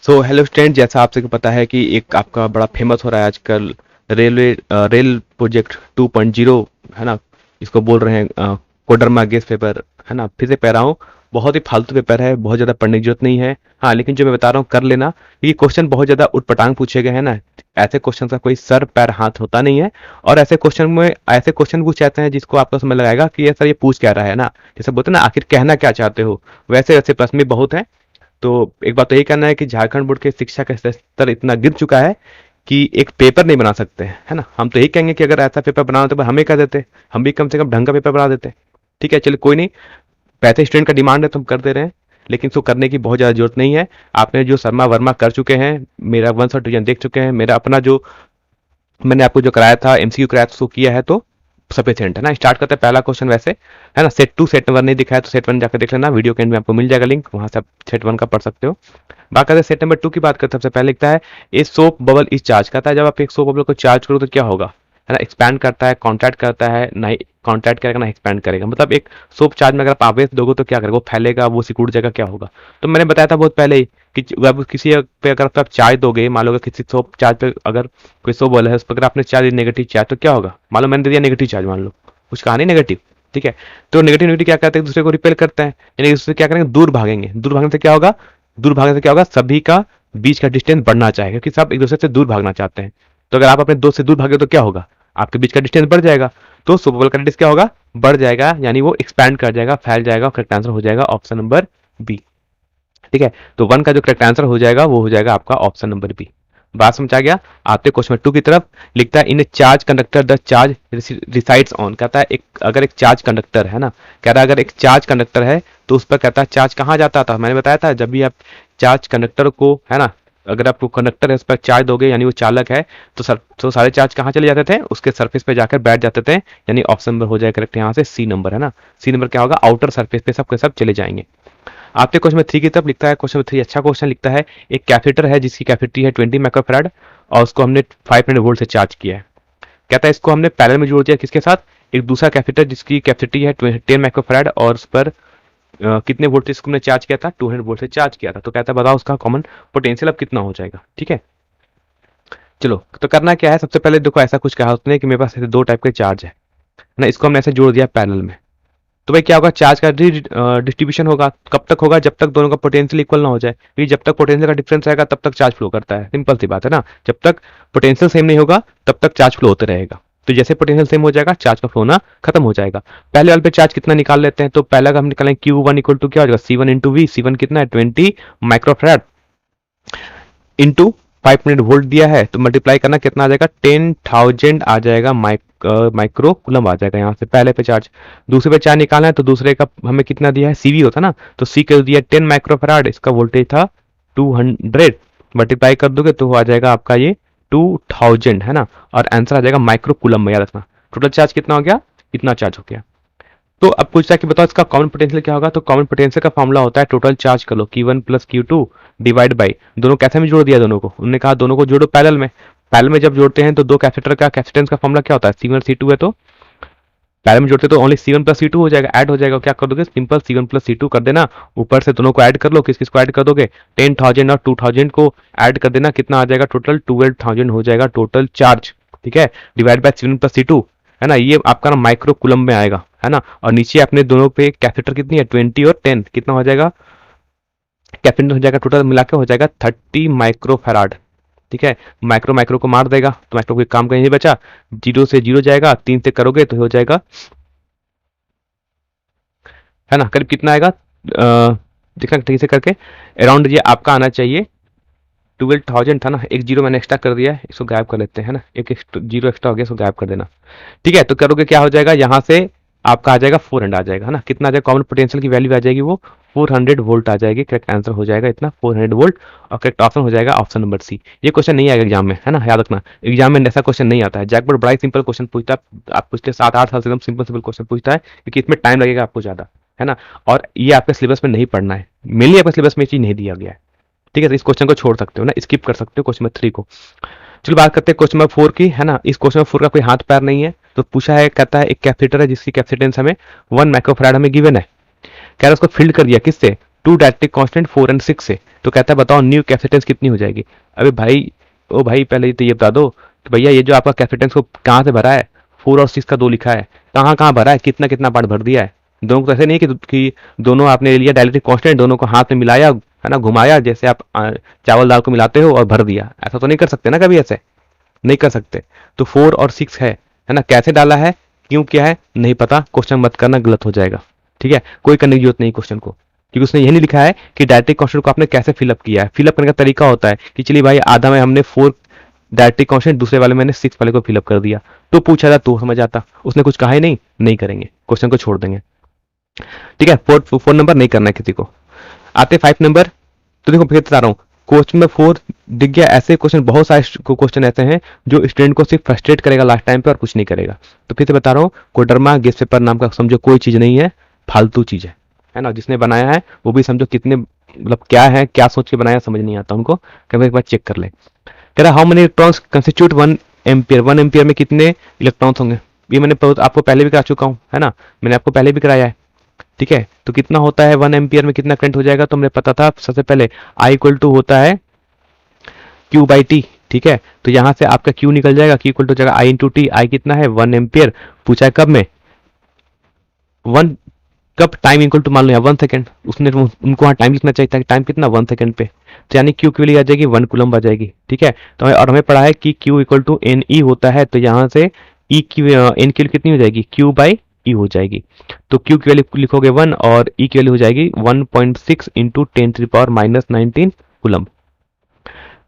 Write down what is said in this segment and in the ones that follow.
So hello student, जैसा आप सबको पता है कि एक आपका बड़ा फेमस हो रहा है आजकल रेल प्रोजेक्ट 2.0, है ना। इसको बोल रहे हैं कोडरमा गेस पेपर, है ना। फिर से कह रहा हूँ, बहुत ही फालतू पेपर है, बहुत ज़्यादा पढ़ने की जरूरत नहीं है। हाँ, लेकिन जो मैं बता रहा हूँ कर लेना। ये क्वेश्चन बहुत ज़्यादा उटपटांग पूछे गए हैं ना। ऐसे क्वेश्चन का कोई सर पैर हाथ होता नहीं है। और ऐसे क्वेश्चन पूछ जाते हैं जिसको आपको समझ लगाएगा कि ये सर ये पूछ क्या रहा है ना। जैसे बोलते हैं ना, आखिर कहना क्या चाहते हो। वैसे वैसे प्रश्न भी बहुत है। तो एक बात तो यही कहना है कि झारखंड बोर्ड के शिक्षा का स्तर इतना गिर चुका है कि एक पेपर नहीं बना सकते हैं, है ना। हम तो यही कहेंगे कि अगर ऐसा पेपर बनाना तो हमें कह देते, हम भी कम से कम ढंग का पेपर बना देते। ठीक है, चलिए कोई नहीं। पैसे स्टूडेंट का डिमांड है तो हम कर दे रहे हैं, लेकिन इसको करने की बहुत ज़्यादा जरूरत नहीं है। आपने जो शर्मा वर्मा कर चुके हैं, मेरा 1 और डिवीजन देख चुके हैं, मेरा अपना जो मैंने आपको जो कराया था एमसीक्यू कराया था उसको किया है, तो सफिशिएंट है ना। स्टार्ट करते हैं पहला क्वेश्चन वैसे, है ना। सेट 2 सेट 1 नहीं दिखाया तो सेट 1 जाकर देख लेना, वीडियो के एंड में आपको मिल जाएगा लिंक, वहां से आप सेट 1 का पढ़ सकते हो। बात करते हैं सेट नंबर 2 की। बात करते हैं, सबसे पहले लिखता है a soap bubble is charge. कहता है जब आप एक सोप बबल को चार्ज करो तो क्या होगा, है ना। एक्सपैंड करता है, कॉन्ट्रैक्ट करता है, ना ही कॉन्ट्रैक्ट करेगा ना एक्सपैंड करेगा। मतलब एक सोप चार्ज में अगर आप आवेश दोगे तो क्या करेगा, वो फैलेगा, वो सिकुड़ जाएगा, क्या होगा। तो मैंने बताया था बहुत पहले ही कि अब किसी पे अगर आप चार्ज दोगे, मान लो किसी सोप चार्ज पे अगर कोई सोप बबल है, उस पर अगर आपने चार्ज नेगेटिव चार्ज तो क्या होगा। मान लो मैंने दे दिया नेगेटिव चार्ज, मान लो कुछ कहानी नेगेटिव, ठीक है। तो नेगेटिव नेगेटिव क्या करते हैं, एक दूसरे को रिपेल करते हैं, यानी एक दूसरे क्या करेंगे, दूर भागेंगे। दूर भागने से क्या होगा, दूर भागने से क्या होगा, सभी का बीच का डिस्टेंस बढ़ना चाहेगा, क्योंकि सब एक दूसरे से दूर भागना चाहते हैं। तो अगर आप अपने दोस्त से दूर भागे तो क्या होगा, आपके बीच का डिस्टेंस बढ़ जाएगा। तो सुपरबल का डिस्टेंस क्या होगा, बढ़ जाएगा, यानी वो एक्सपैंड कर जाएगा, फैल जाएगा। करेक्ट आंसर हो जाएगा ऑप्शन नंबर बी। ठीक है, तो 1 का जो करेक्ट आंसर हो जाएगा वो हो जाएगा आपका ऑप्शन नंबर बी। बात समझ आ गया। आते क्वेश्चन 2 की तरफ। लिखता है in a charge conductor the charge resides on. कहता है अगर एक चार्ज कंडक्टर है ना, कह रहा है अगर एक चार्ज कंडक्टर है तो उस पर कहता है चार्ज कहाँ जाता था। मैंने बताया था जब भी आप चार्ज कंडक्टर को, है ना, अगर आपको कंडक्टर है उस पर चार्ज दोगे यानी वो चालक है, तो सारे चार्ज कहाँ चले जाते थे, उसके सरफेस पे जाकर बैठ जाते थे। यानी ऑप्शन नंबर हो जाएगा करेक्ट यहाँ से सी नंबर, है ना। सी नंबर क्या होगा, आउटर सरफेस पे सब के सब चले जाएंगे। आपके क्वेश्चन में 3 की तरफ लिखता है, क्वेश्चन 3 अच्छा क्वेश्चन लिखता है। एक कैपेसिटर है जिसकी कैपेसिटी है 20 माइक्रोफैराड और उसको हमने 500 वोल्ट से चार्ज किया है। कहता है इसको हमने पैरेलल में जोड़ दिया किसके साथ, एक दूसरा कैपेसिटर जिसकी कैपेसिटी है 10 माइक्रोफैराड और उस पर कितने वोल्ट से इसको हमने चार्ज किया था, 200 वोल्ट से चार्ज किया था। तो कहता है बताओ उसका कॉमन पोटेंशियल अब कितना हो जाएगा। ठीक है, चलो तो करना क्या है, सबसे पहले देखो ऐसा कुछ कहा उसने कि मेरे पास ऐसे 2 टाइप के चार्ज है ना, इसको हमने ऐसे जोड़ दिया पैरेलल में। तो भाई क्या होगा, चार्ज का डिस्ट्रीब्यूशन होगा, कब तक होगा, जब तक दोनों का पोटेंशियल इक्वल ना हो जाए। क्योंकि जब तक पोटेंशियल का डिफरेंस रहेगा तब तक चार्ज फ्लो करता है, सिंपल सी बात है ना। जब तक पोटेंशियल सेम नहीं होगा तब तक चार्ज फ्लो होते रहेगा। तो जैसे पोटेंशियल सेम हो जाएगा चार्ज का फ्लो होना खत्म हो जाएगा। पहले वाले पे चार्ज कितना निकाल लेते हैं, तो पहला का हम निकालेंगे Q1 इक्वल टू क्या हो जाएगा, C1 इंटू वी। C1 कितना है 20 माइक्रोफैराड इंटू 500 वोल्ट दिया है, तो मल्टीप्लाई करना कितना आ जाएगा, 10,000 आ जाएगा, माइक्रो कूलम आ जाएगा यहाँ से पहले पे चार्ज। दूसरे पे चार्ज निकालना है तो दूसरे का हमें कितना दिया है, सीवी होता ना, तो सी के दिया 10 माइक्रोफैराड, इसका वोल्टेज था 200, मल्टीप्लाई कर दोगे तो आ जाएगा आपका ये 2000, है ना। और आंसर आ जाएगा माइक्रो कूलम में, याद रखना। टोटल चार्ज कितना हो गया, इतना चार्ज हो गया। तो अब पूछता है कि बताओ इसका कॉमन पोटेंशियल क्या होगा, तो कॉमन पोटेंशियल का फॉर्मूला होता है टोटल चार्ज कर लो Q1 plus Q2 divide by, दोनों कैसे में जोड़ दिया दोनों को, उन्होंने कहा दोनों को जोड़ो पैरेलल में। पैरेलल में जब जोड़ते हैं तो दो कैपेसिटर का कैपेसिटेंस का फॉर्मूला क्या होता है, C1 C2 है, तो पैरेलल में जोड़ते तो ओनली C1 प्लस C2 हो जाएगा, ऐड हो जाएगा। क्या कर दोगे, सिंपल C1 प्लस C2 कर देना, ऊपर से दोनों को ऐड कर लो। किस किस को ऐड कर दोगे, 10,000 और 2,000 को ऐड कर देना, कितना आ जाएगा टोटल 12,000 हो जाएगा टोटल चार्ज। ठीक है, divide by C1 plus C2, है ना। ये आपका ना माइक्रो कूलम में आएगा, है ना। और नीचे अपने दोनों पे कैपेसिटर कितनी है 20 और 10, कितना हो जाएगा, कैपेसिटर हो जाएगा टोटल मिला के हो जाएगा 30 माइक्रोफैराड। ठीक है, माइक्रो माइक्रो को मार देगा तो माइक्रो कोई काम कहीं नहीं बचा, 0 से 0 जाएगा, 3 से करोगे तो हो जाएगा, है ना, करीब कितना आएगा, देखना ठीक से करके, अराउंड ये आपका आना चाहिए 12,000 था ना, एक जीरो मैंने एक्स्ट्रा कर दिया है, इसको गायब कर लेते हैं ना, एक जीरो एक्स्ट्रा हो गया, इसको गायब कर देना। ठीक है, तो करोगे क्या हो जाएगा, यहाँ से आपका आ जाएगा 400 आ जाएगा, है ना। कितना आ जाएगा, कॉमन पोटेंशियल की वैल्यू आ जाएगी वो 400 वोल्ट आ जाएगी। करेक्ट आंसर हो जाएगा इतना 400 वोल्ट, और करेक्ट ऑप्शन हो जाएगा ऑप्शन नंबर सी। ये क्वेश्चन नहीं आएगा एग्जाम में, है ना, याद रखना। एग्जाम में ऐसा क्वेश्चन नहीं आता है, जैकबोर्ड बड़ा ही सिंपल क्वेश्चन पूछता है, आप पिछले 7-8 साल से एकदम सिंपल सिंपल क्वेश्चन पूछता है, क्योंकि इसमें टाइम लगेगा आपको ज्यादा, है ना। और ये आपके सिलेबस में नहीं पढ़ना है, मेनली आपके सिलेबस में ये चीज नहीं दिया गया है। ठीक है, तो इस क्वेश्चन को छोड़ सकते हो ना, स्किप कर सकते हो क्वेश्चन नंबर 3 को। चलो बात करते हैं क्वेश्चन नंबर 4 की, है ना। इस क्वेश्चन नंबर 4 का कोई हाथ पैर नहीं है, तो पूछा है, कहता है एक कैपेसिटर है जिसकी कैपेसिटेंस हमें 1 माइक्रोफैराड हमें गिवन है। कह रहा है उसको फील्ड कर दिया किससे, टू डायरेक्ट्रिक कांस्टेंट 4 एंड 6 से। तो कहता है बताओ न्यू कैपेसिटेंस कितनी हो जाएगी। अबे भाई, ओ भाई पहले तो ये बता दो कि भैया ये जो आपका कैपेसिटेंस को कहाँ से भरा है, 4 और 6 का 2 लिखा है, कहाँ कहाँ भरा है, कितना कितना पार्ट भर दिया है। दोनों को तो ऐसे नहीं है कि दोनों आपने लिया डायरेक्ट्रिक कांस्टेंट, दोनों को हाथ में मिलाया है ना, घुमाया जैसे आप चावल दाल को मिलाते हो और भर दिया। ऐसा तो नहीं कर सकते ना कभी, ऐसे नहीं कर सकते। तो 4 और 6 है ना, कैसे डाला है, क्यों किया है, नहीं पता, क्वेश्चन मत करना, गलत हो जाएगा। ठीक है, कोई करने की जरूरत नहीं क्वेश्चन को, क्योंकि उसने यही नहीं लिखा है कि डायरेक्ट्रिक कांस्टेंट को आपने कैसे फिलअप किया है। फिलअप करने का तरीका होता है कि चलिए भाई आधा में हमने 4 डायरेक्ट्रिक कांस्टेंट, दूसरे वाले मैंने 6 वाले को फिलअप कर दिया, तो पूछा था तो समझ आता। उसने कुछ कहा ही नहीं, नहीं करेंगे, क्वेश्चन को छोड़ देंगे। ठीक है, 4 नंबर नहीं करना है किसी को। आते 5 नंबर। तो देखो फिर बता रहा हूँ, क्वेश्चन में 4 दिख गया। ऐसे क्वेश्चन बहुत सारे क्वेश्चन ऐसे हैं जो स्टूडेंट को सिर्फ फ्रस्ट्रेट करेगा लास्ट टाइम पे और कुछ नहीं करेगा। तो फिर से बता रहा हूँ, कोडरमा गेस पेपर नाम का समझो कोई चीज नहीं है, फालतू चीज है ना। जिसने बनाया है वो भी समझो कितने मतलब क्या है, क्या सोच के बनाया समझ नहीं आता उनको, कभी एक बार चेक कर ले। कह रहा how many electrons constitute 1 ampere, 1 ampere में कितने इलेक्ट्रॉन्स होंगे। ये मैंने आपको पहले भी करा चुका हूँ, है ना, मैंने आपको पहले भी कराया है। ठीक है, तो कितना होता है 1 एम्पियर में कितना करंट हो जाएगा, तो मुझे पता था सबसे पहले I इक्वल टू होता है Q बाई टी। ठीक है, तो यहां से आपका Q निकल जाएगा, Q इक्वल टू जाएगा I इंटू टी। आई कितना है 1 एम्पियर, पूछा है कब में, 1 कब, टाइम इक्वल टू मान लो यहाँ 1 सेकंड। उसने उनको वहाँ टाइम लिखना चाहिए था, टाइम कितना 1 सेकंड पे, तो यानी Q की वैल्यू आ जाएगी 1 कूलम आ जाएगी। ठीक है, तो और हमें पढ़ा है कि Q equal to N E होता है, तो यहाँ से E की एन की वैल्यू कितनी हो जाएगी, Q बाई ई हो जाएगी। तो Q की वैल्यू लिखोगे 1 और E की वैल्यू हो जाएगी 1.6 इंटू 10⁻⁻19 कूलम।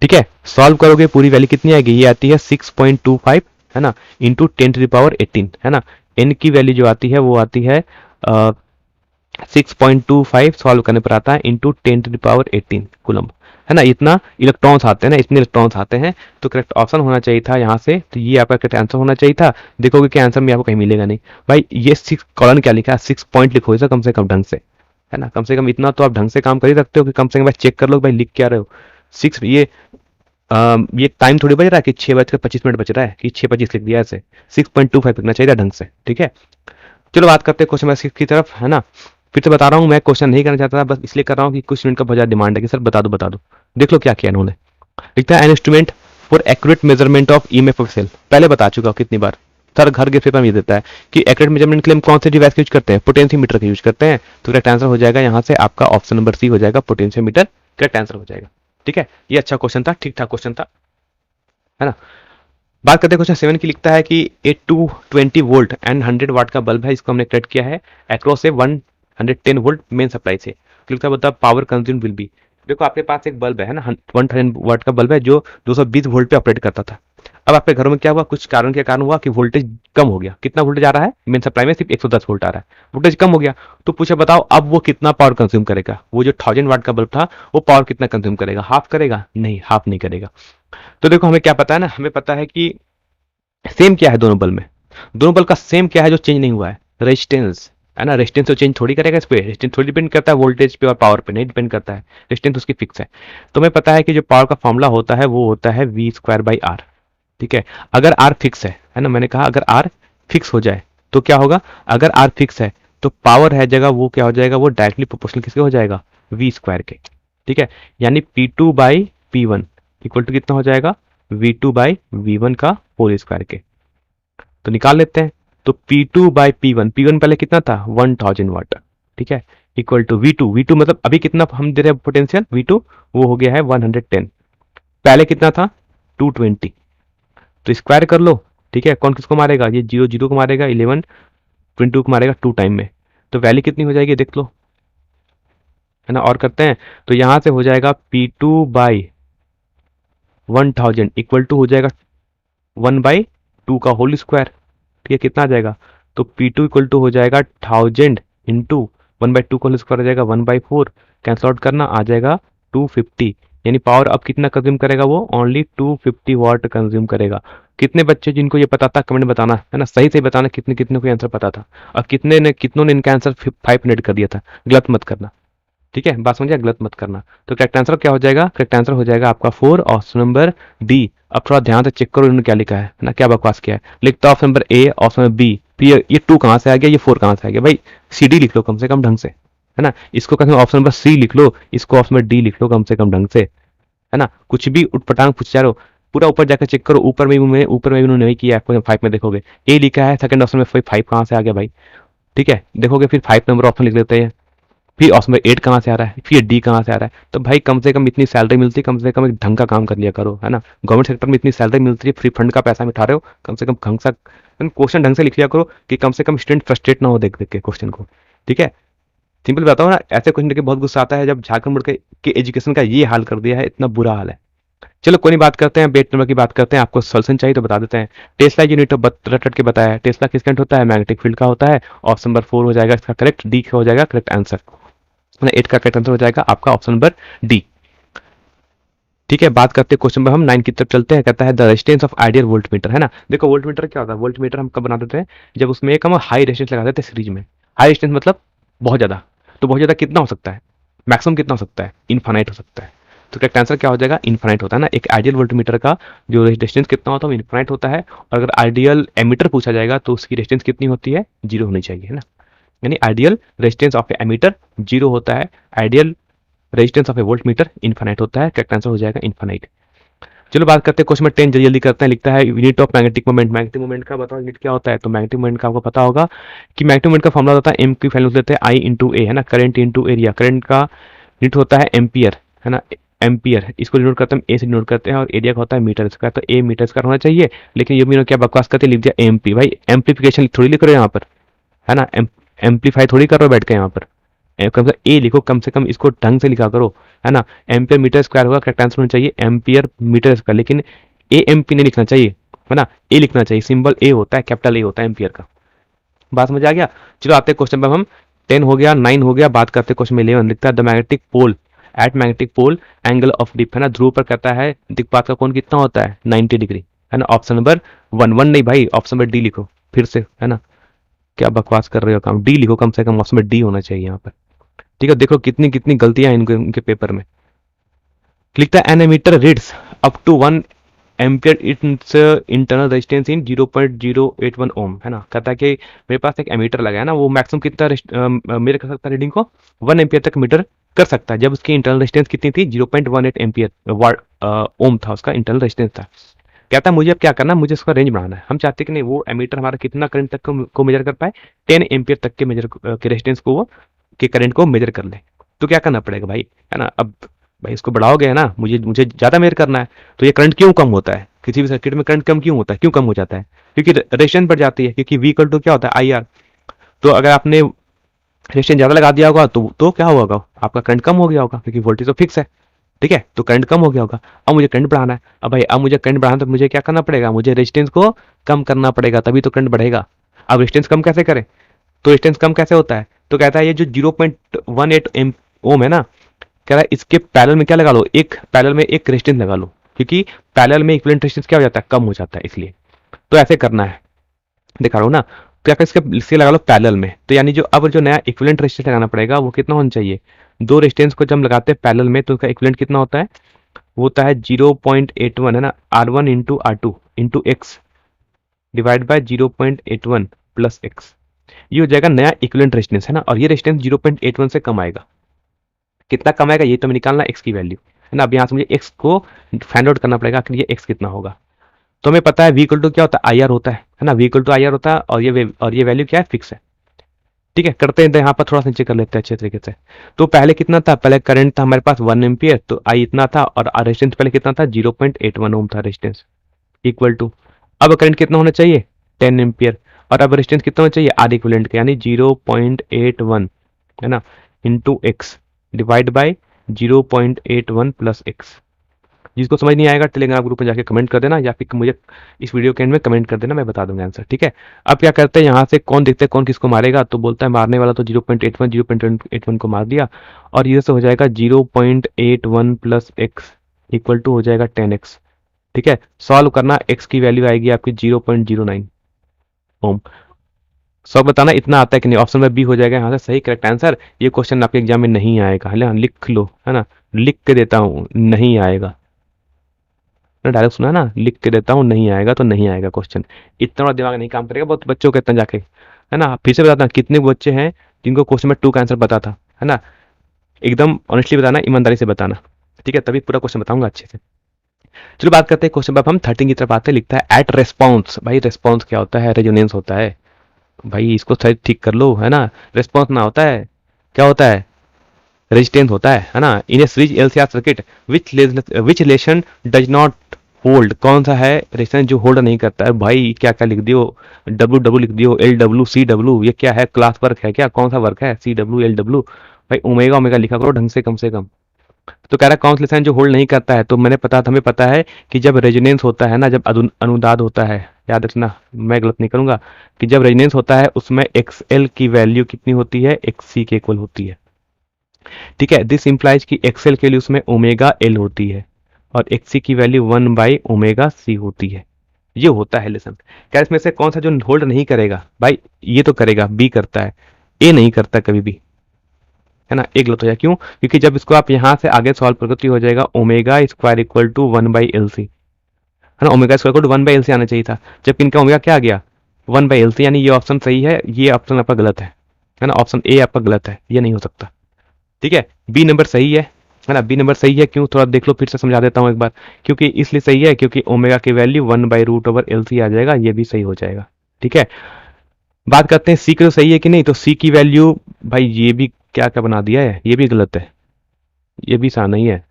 ठीक है, सॉल्व करोगे पूरी वैल्यू कितनी आएगी, ये आती है 6.25 है ना, इंटू 10⁻18 है ना। n की वैल्यू जो आती है वो आती है 6.25 सॉल्व करने पर आता है इंटू 10⁻18 कूलम, है ना। इतना इलेक्ट्रॉन्स आते हैं ना, इतने इलेक्ट्रॉन्स आते हैं, तो करेक्ट ऑप्शन होना चाहिए था यहाँ से, तो ये आपका करेक्ट आंसर होना चाहिए था। देखोगे कि आंसर में आपको कहीं मिलेगा नहीं भाई। ये 6 कॉलन क्या लिखा है, 6 पॉइंट लिखो इसे कम से कम ढंग से, है ना, कम से कम इतना तो आप ढंग से काम कर ही सकते हो कि कम से कम भाई चेक कर लो भाई लिख क्या रहे हो। 6 ये टाइम थोड़ी बज रहा है कि 6:25 बज रहा है कि 6:25 लिख दिया, ऐसे 6.25 लिखना चाहिए ढंग से। ठीक है, चलो बात करते हैं क्वेश्चन नंबर 6 की तरफ, है ना। फिर से बता रहा हूँ, मैं क्वेश्चन नहीं करना चाहता था, बस इसलिए कर रहा हूँ कि कुछ स्टूडेंट का बहुत ज्यादा डिमांड है कि सर बता दो बता दो। देख लो क्या किया इन्होंने, लिखता है an instrument for accurate measurement of EMF of cell. पहले बता चुका हूँ कितनी बार, सर घर के पेपर में ये देता है कि एक्यूरेट मेजरमेंट के लिए हम कौन से डिवाइस का यूज करते हैं, पोटेंशियोमीटर का यूज करते हैं। तो करेक्ट आंसर हो जाएगा यहाँ से आपका ऑप्शन नंबर सी हो जाएगा, पोटेंशियोमीटर करेक्ट आंसर हो जाएगा। ठीक है, ये अच्छा क्वेश्चन था, ठीक ठाक क्वेश्चन था, है ना। बात करते हैं क्वेश्चन 7 की। लिखता है कि ए 220 वोल्ट एंड 100 वाट का बल्ब है, इसको हमने कनेक्ट किया है अक्रॉस से 110 वोल्ट मेन सप्लाई से। लिखता है बता पावर कंज्यूम विल बी। देखो आपके पास एक बल्ब है ना, 110 वाट का बल्ब है जो 220 वोल्ट पे ऑपरेट करता था। अब आपके घरों में क्या हुआ, कुछ कारण के कारण हुआ कि वोल्टेज कम हो गया। कितना वोल्टेज आ रहा है मेन सप्लाई में, सिर्फ 110 वोल्ट आ रहा है, वोल्टेज कम हो गया। तो पूछे बताओ अब वो कितना पावर कंज्यूम करेगा। वो जो 1000 वाट का बल्ब था वो पावर कितना कंज्यूम करेगा, हाफ करेगा, नहीं हाफ नहीं करेगा। तो देखो हमें क्या पता है ना, हमें पता है कि सेम क्या है दोनों बल्ब में, दोनों बल्ब का सेम क्या है जो चेंज नहीं हुआ है, रेजिस्टेंस, है ना। रेजिस्टेंस तो चेंज थोड़ी करेगा, इस पे रेजिस्टेंस थोड़ी डिपेंड करता है वोल्टेज पे और पावर पे, नहीं डिपेंड करता है, रेजिस्टेंस उसकी फिक्स है। तो हमें पता है कि जो पावर का फॉर्मूला होता है वो होता है V²/R। ठीक है, अगर R फिक्स है ना, मैंने कहा अगर R फिक्स हो जाए तो क्या होगा, अगर R फिक्स है तो पावर है जगह वो क्या हो जाएगा, वो डायरेक्टली प्रोपोर्शनल किसके हो जाएगा, V² के। ठीक है, यानी P2/P1 इक्वल टू कितना हो जाएगा, V2/V1 का होल स्क्वायर के। तो निकाल लेते हैं, तो P2/P1, P1 पहले कितना था 1000 वाट, ठीक है, इक्वल टू V2 मतलब अभी कितना हम दे रहे हैं पोटेंशियल V2, वो हो गया है 110, पहले कितना था 220, तो स्क्वायर कर लो। ठीक है, कौन किसको मारेगा, ये 0 0 को मारेगा, 11 22 को मारेगा 2 टाइम में, तो वैल्यू कितनी हो जाएगी देख लो, है ना। और करते हैं तो यहां से हो जाएगा P2/1000 इक्वल टू हो जाएगा 1/2 का होल स्क्वायर। ठीक है, कितना आ जाएगा, तो P2 इक्वल टू हो जाएगा 1000 इंटू 1/2 का होल स्क्वायर हो जाएगा 1/4, कैंसल आउट करना आ जाएगा 250, यानी पावर अब कितना कंज्यूम करेगा, वो ओनली 250 वाट कंज्यूम करेगा। कितने बच्चे जिनको ये पता था कमेंट बताना, है ना, सही सही बताना कितने कितने को आंसर पता था, और कितनों ने इनका आंसर 5 मिनट कर दिया था। गलत मत करना, ठीक है, बात समझिए, गलत मत करना। तो करेक्ट आंसर क्या हो जाएगा, करेक्ट आंसर हो जाएगा आपका 4 ऑप्शन नंबर डी। अब थोड़ा ध्यान से चेक करो इन्होंने क्या लिखा है ना, क्या बकवास किया है। लिखता option number A, option number B, फिर ये 2 कहां से आ गया, ये 4 कहां से आ गया, भाई CD लिख लो कम से कम ढंग से, है ना। इसको कम से कम ऑप्शन नंबर सी लिख लो, इसको ऑप्शन नंबर डी लिख लो कम से कम ढंग से, है ना। कुछ भी उठपटांग पूछ जा रहे हो, पूरा ऊपर जाकर चेक करो, ऊपर में भी उन्होंने नहीं किया, क्वेश्चन 5 में देखोगे ए लिखा है सेकंड ऑप्शन में, 5 कहाँ से आ गया भाई, ठीक है। देखोगे फिर 5 नंबर ऑप्शन लिख लेते हैं, फिर ऑप्शन में 8 कहाँ से आ रहा है, फिर डी कहाँ से आ रहा है। तो भाई कम से कम इतनी सैलरी मिलती है, कम से कम एक ढंग का काम कर लिया करो, है ना। गवर्नमेंट सेक्टर में इतनी सैलरी मिलती है, फ्री फंड का पैसा में उठा रहे हो, कम से कम ढंग सा क्वेश्चन ढंग से लिख लिया करो, कि कम से कम स्टूडेंट फ्रस्ट्रेट ना हो देख देख के क्वेश्चन को, ठीक है। सिंपल बताओ ना, ऐसे क्वेश्चन देख के बहुत गुस्सा आता है जब झारखंड बोर्ड के एजुकेशन का ये हाल कर दिया है, इतना बुरा हाल है। चलो कोई नहीं, बात करते हैं बेट नंबर की, बात करते हैं। आपको सोल्यूशन चाहिए तो बता देते हैं। टेस्ला यूनिट रट रट के बताया, टेस्ला किस करंट होता है, मैग्नेटिक फील्ड का होता है। ऑप्शन नंबर 4 हो जाएगा इसका करेक्ट, डी हो जाएगा करेक्ट आंसर, 8 का करेक्ट आंसर हो जाएगा आपका ऑप्शन नंबर डी, ठीक है। बात करते हैं क्वेश्चन नंबर हम 9 की तरफ चलते हैं। कहता है the resistance of ideal volt meter, है ना। देखो वोल्ट मीटर क्या होता है, वोल्ट मीटर हम कब बना देते हैं, जब उसमें एक हम हाई रेजिस्टेंस लगा देते हैं सीरीज में। हाई रेजिस्टेंस मतलब बहुत ज्यादा, तो बहुत ज्यादा कितना हो सकता है, मैक्सिमम कितना हो सकता है, इनफाइनाइट हो सकता है। तो करेक्ट आंसर क्या हो जाएगा, इनफाइनाइट होता है ना। एक आइडियल वोल्ट मीटर का जो रेजिस्टेंस कितना होता है, इनफाइनाइट होता है। और अगर आइडियल एमीटर पूछा जाएगा तो उसकी रेजिस्टेंस कितनी होती है, 0 होनी चाहिए, है ना। यानी आइडियल रेजिस्टेंस ऑफ एमीटर 0 होता है, ideal resistance of A volt meter infinite होता है। करेक्ट आंसर हो जाएगा इनफाइनाइट। चलो बात करते हैं क्वेश्चन नंबर 10, जल्दी जल्दी करते हैं। लिखता है unit of magnetic moment, magnetic moment का बताओ यूनिट क्या होता है। तो मैग्नेटिक मोमेंट का आपको पता होगा कि मैग्नेटिक मोमेंट का फॉर्मुला होता है एम की वैल्यू लेते हैं आई इंटू ए, है ना। करंट इंटू एरिया, करंट का यूनिट होता है एम्पियर, है ना। एम्पियर इसको डिनोट करते हैं, ए से डिनोट करते हैं, और एरिया का होता है मीटर स्क्वायर, तो ए मीटर स्क्वायर होना चाहिए। लेकिन ये भी क्या बकवास करते लिख दिया एमपी, भाई एम्प्लीफिकेशन थोड़ी लिख रहे हो यहाँ पर, है ना। एम्पलीफाई थोड़ी कर रहे हो बैठ के यहाँ पर, कम से ए लिखो, कम से कम इसको ढंग से लिखा करो, है ना। एम्पियर मीटर स्क्वायर होगा, करेक्ट आंसर होना चाहिए एम्पियर मीटर स्क्वायर, लेकिन ए एम पी नहीं लिखना चाहिए, है ना। ए लिखना चाहिए, सिंबल ए होता है, कैपिटल ए होता है एम्पियर का। बात समझ आ गया। चलो आते हैं क्वेश्चन पर हम, 10 हो गया, 9 हो गया। बात करते हैं क्वेश्चन में 11, लिखता है the magnetic pole at magnetic pole angle of dip, है ना। ध्रुव पर कहता है दिक्पात का कोण कितना होता है, 90 डिग्री, है ना। ऑप्शन नंबर 1 नहीं भाई, ऑप्शन नंबर डी लिखो फिर से, है ना। क्या बकवास कर रहे हो, काम डी लिखो कम से कम, ऑप्शन नंबर डी होना चाहिए यहाँ पर, ठीक है। देखो कितनी कितनी गलतियां हैं इनके पेपर में। लिखता है an ammeter reads up to 1 ampere its internal resistance in 0.081 ohm, है ना। कहता है कि मेरे पास एक एमीटर लगा है ना, वो मैक्सिमम कितना मेरे कर सकता है रीडिंग को 1 एम्पियर तक मीटर कर सकता है, जब उसकी इंटरनल रेजिस्टेंस कितनी थी, 0.18 एम्पियर ओम था उसका इंटरनल रेजिस्टेंस था। कहता है मुझे अब क्या करना है, मुझे उसका रेंज बढ़ाना है। हम चाहते हैं कि नहीं वो एमीटर हमारा कितना करंट तक को मेजर कर पाए, 10 एम्पियर तक के मेजर के रेजिस्टेंस को वो के करंट को मेजर कर ले। तो क्या करना पड़ेगा भाई, है ना। अब भाई इसको बढ़ाओगे, है ना, मुझे मुझे ज़्यादा मेजर करना है। तो ये करंट क्यों कम होता है, किसी भी सर्किट में करंट कम क्यों होता है, क्यों कम हो जाता है, क्योंकि रेजिस्टेंस बढ़ जाती है, क्योंकि वी इक्वल टू क्या होता है आई आर। तो अगर आपने रेजिस्टेंस ज़्यादा लगा दिया होगा तो क्या होगा, आपका करंट कम हो गया होगा, क्योंकि वोल्टेज तो फिक्स है, ठीक है। तो करंट कम हो गया होगा। अब मुझे करंट बढ़ाना है, अब भाई अब मुझे करंट बढ़ाना, तो मुझे क्या करना पड़ेगा, मुझे रेजिस्टेंस को कम करना पड़ेगा, तभी तो करंट बढ़ेगा। अब रेजिस्टेंस कम कैसे करें, तो रेजिस्टेंस कम कैसे होता है, तो कहता है ये जो 0.18 ओम है ना, कह रहा है इसके पैरेलल में क्या लगा लो, एक पैरेलल में एक रेजिस्टेंस लगा लो, क्योंकि पैरेलल में इक्विवेलेंट रेजिस्टेंस क्या हो जाता है, कम हो जाता है, इसलिए तो ऐसे करना है। दिखा रहा हूँ ना, तो क्या इसके लगा लो पैरेलल में, तो यानी जो अब जो नया इक्विवेलेंट रेजिस्टेंस लगाना पड़ेगा वो कितना होना चाहिए, दो रेजिस्टेंस को जब हम लगाते हैं पैरेलल में तो उसका इक्विवेलेंट कितना होता है, वो होता है 0.81, है ना। R1 into R2 into x divide by 0.81 plus x, ये हो जाएगा नया इक्विवेलेंट रेजिस्टेंस, है ना। और ये रेजिस्टेंस 0.81 से कम आएगा, कितना कम आएगा ये तो हमें निकालना एक्स की वैल्यू, है ना। अब यहाँ से मुझे एक्स को फाइंड आउट करना पड़ेगा कि ये एक्स कितना होगा। तो हमें पता है वी इक्वल टू क्या होता है, आई आर होता है ना। V equal to I R होता है, और ये वैल्यू क्या है, फिक्स है, ठीक है। करते हैं तो यहाँ पर थोड़ा सा नीचे कर लेते हैं अच्छे तरीके से। तो पहले कितना था, पहले करंट था हमारे पास 1 एम्पियर, तो आई इतना था, और रेजिस्टेंस पहले कितना था, 0.81 ओम था रेजिस्टेंस, इक्वल टू अब करंट कितना होना चाहिए, 10 एम्पियर, और अब रेजिस्टेंस कितना होना चाहिए, आर इक्विवेलेंट का, यानी 0.81, है ना, into x divide by 0.81 plus x. जिसको समझ नहीं आएगा टेलीग्राम ग्रुप में जाके कमेंट कर देना, या फिर मुझे इस वीडियो के एंड में कमेंट कर देना, मैं बता दूंगा आंसर, ठीक है। अब क्या करते हैं, यहाँ से कौन देखते हैं कौन किसको मारेगा, तो बोलता है मारने वाला तो 0.81 को मार दिया, और इधर से हो जाएगा 0.81 प्लस एक्स इक्वल टू हो जाएगा 10x, ठीक है। सॉल्व करना, x की वैल्यू आएगी आपकी 0.09 ओम। सॉल्व बताना इतना आता है कि नहीं, ऑप्शन में बी हो जाएगा यहाँ से सही करेक्ट आंसर। ये क्वेश्चन आपके एग्जाम में नहीं आएगा, है ना, लिख लो, है ना, लिख के देता हूँ नहीं आएगा, डायरेक्ट सुना ना, लिख के देता हूँ नहीं आएगा तो नहीं आएगा क्वेश्चन। इतना बड़ा दिमाग नहीं काम करेगा बहुत बच्चों के, इतना जाके, है ना। फिर से बताता हूँ कितने बच्चे हैं जिनको क्वेश्चन में 2 का आंसर पता था, है ना, एकदम ऑनेस्टली बताना, ईमानदारी से बताना, ठीक है, तभी पूरा क्वेश्चन बताऊंगा अच्छे से। चलो बात करते हैं क्वेश्चन, अब हम 13 की तरफ आते हैं। लिखता है एट रेस्पॉन्स, भाई रेस्पॉन्स क्या होता है? रेजोनेंस होता है भाई, इसको सही ठीक कर लो, है ना। रेस्पॉन्स ना होता है, क्या होता है? रेजिस्टेंस होता है ना। In a series LCR circuit which relation does not hold, कौन सा है रेजिस्टेंस जो होल्ड नहीं करता है? भाई क्या क्या लिख दियो, डब्ल्यू डब्ल्यू लिख दियो, एल डब्ल्यू सी डब्ल्यू, ये क्या है? क्लास वर्क है क्या? कौन सा वर्क है? सी डब्ल्यू एल डब्ल्यू, भाई ओमेगा ओमेगा लिखा करो ढंग से कम। तो कह रहा है कौन सा रिलेशन जो होल्ड नहीं करता है, तो हमें पता है कि जब रेजोनेंस होता है ना, जब अनुनाद होता है, याद रखना मैं गलत नहीं करूंगा, कि जब रेजोनेंस होता है उसमें एक्स एल की वैल्यू कितनी होती है? एक्स सी के इक्वल होती है, ठीक है। दिस इंप्लाइज कि एक्सएल के लिए उसमें ओमेगा एल होती है और एक्सी की वैल्यू 1/ओमेगा सी होती है। ये होता है लेसन। क्या इसमें से कौन सा जो होल्ड नहीं करेगा? भाई ये तो करेगा, बी करता है, ए नहीं करता कभी भी, है ना। एक गलत हो जाए, क्यों? क्योंकि जब इसको आप यहां से आगे सॉल्व करोगे तो हो जाएगा ओमेगा स्क्वायर इक्वल टू 1/एल सी, है ना। ओमेगा स्क्वायर इक्वल टू 1/एल सी आना चाहिए था, जबकि इनका ओमेगा क्या आ गया? 1/एल सी, यानी ये ऑप्शन सही है, ये ऑप्शन आपका गलत है ना। ऑप्शन ए आपका गलत है, ये नहीं हो सकता, ठीक है। बी नंबर सही है ना। बी नंबर सही है, क्यों? थोड़ा देख लो, फिर से समझा देता हूं एक बार। क्योंकि इसलिए सही है क्योंकि ओमेगा की वैल्यू 1/√एल सी आ जाएगा, ये भी सही हो जाएगा, ठीक है। बात करते हैं सी की, तो सही है कि नहीं? तो सी की वैल्यू, भाई ये भी क्या क्या बना दिया है, ये भी गलत है, ये भी सही नहीं है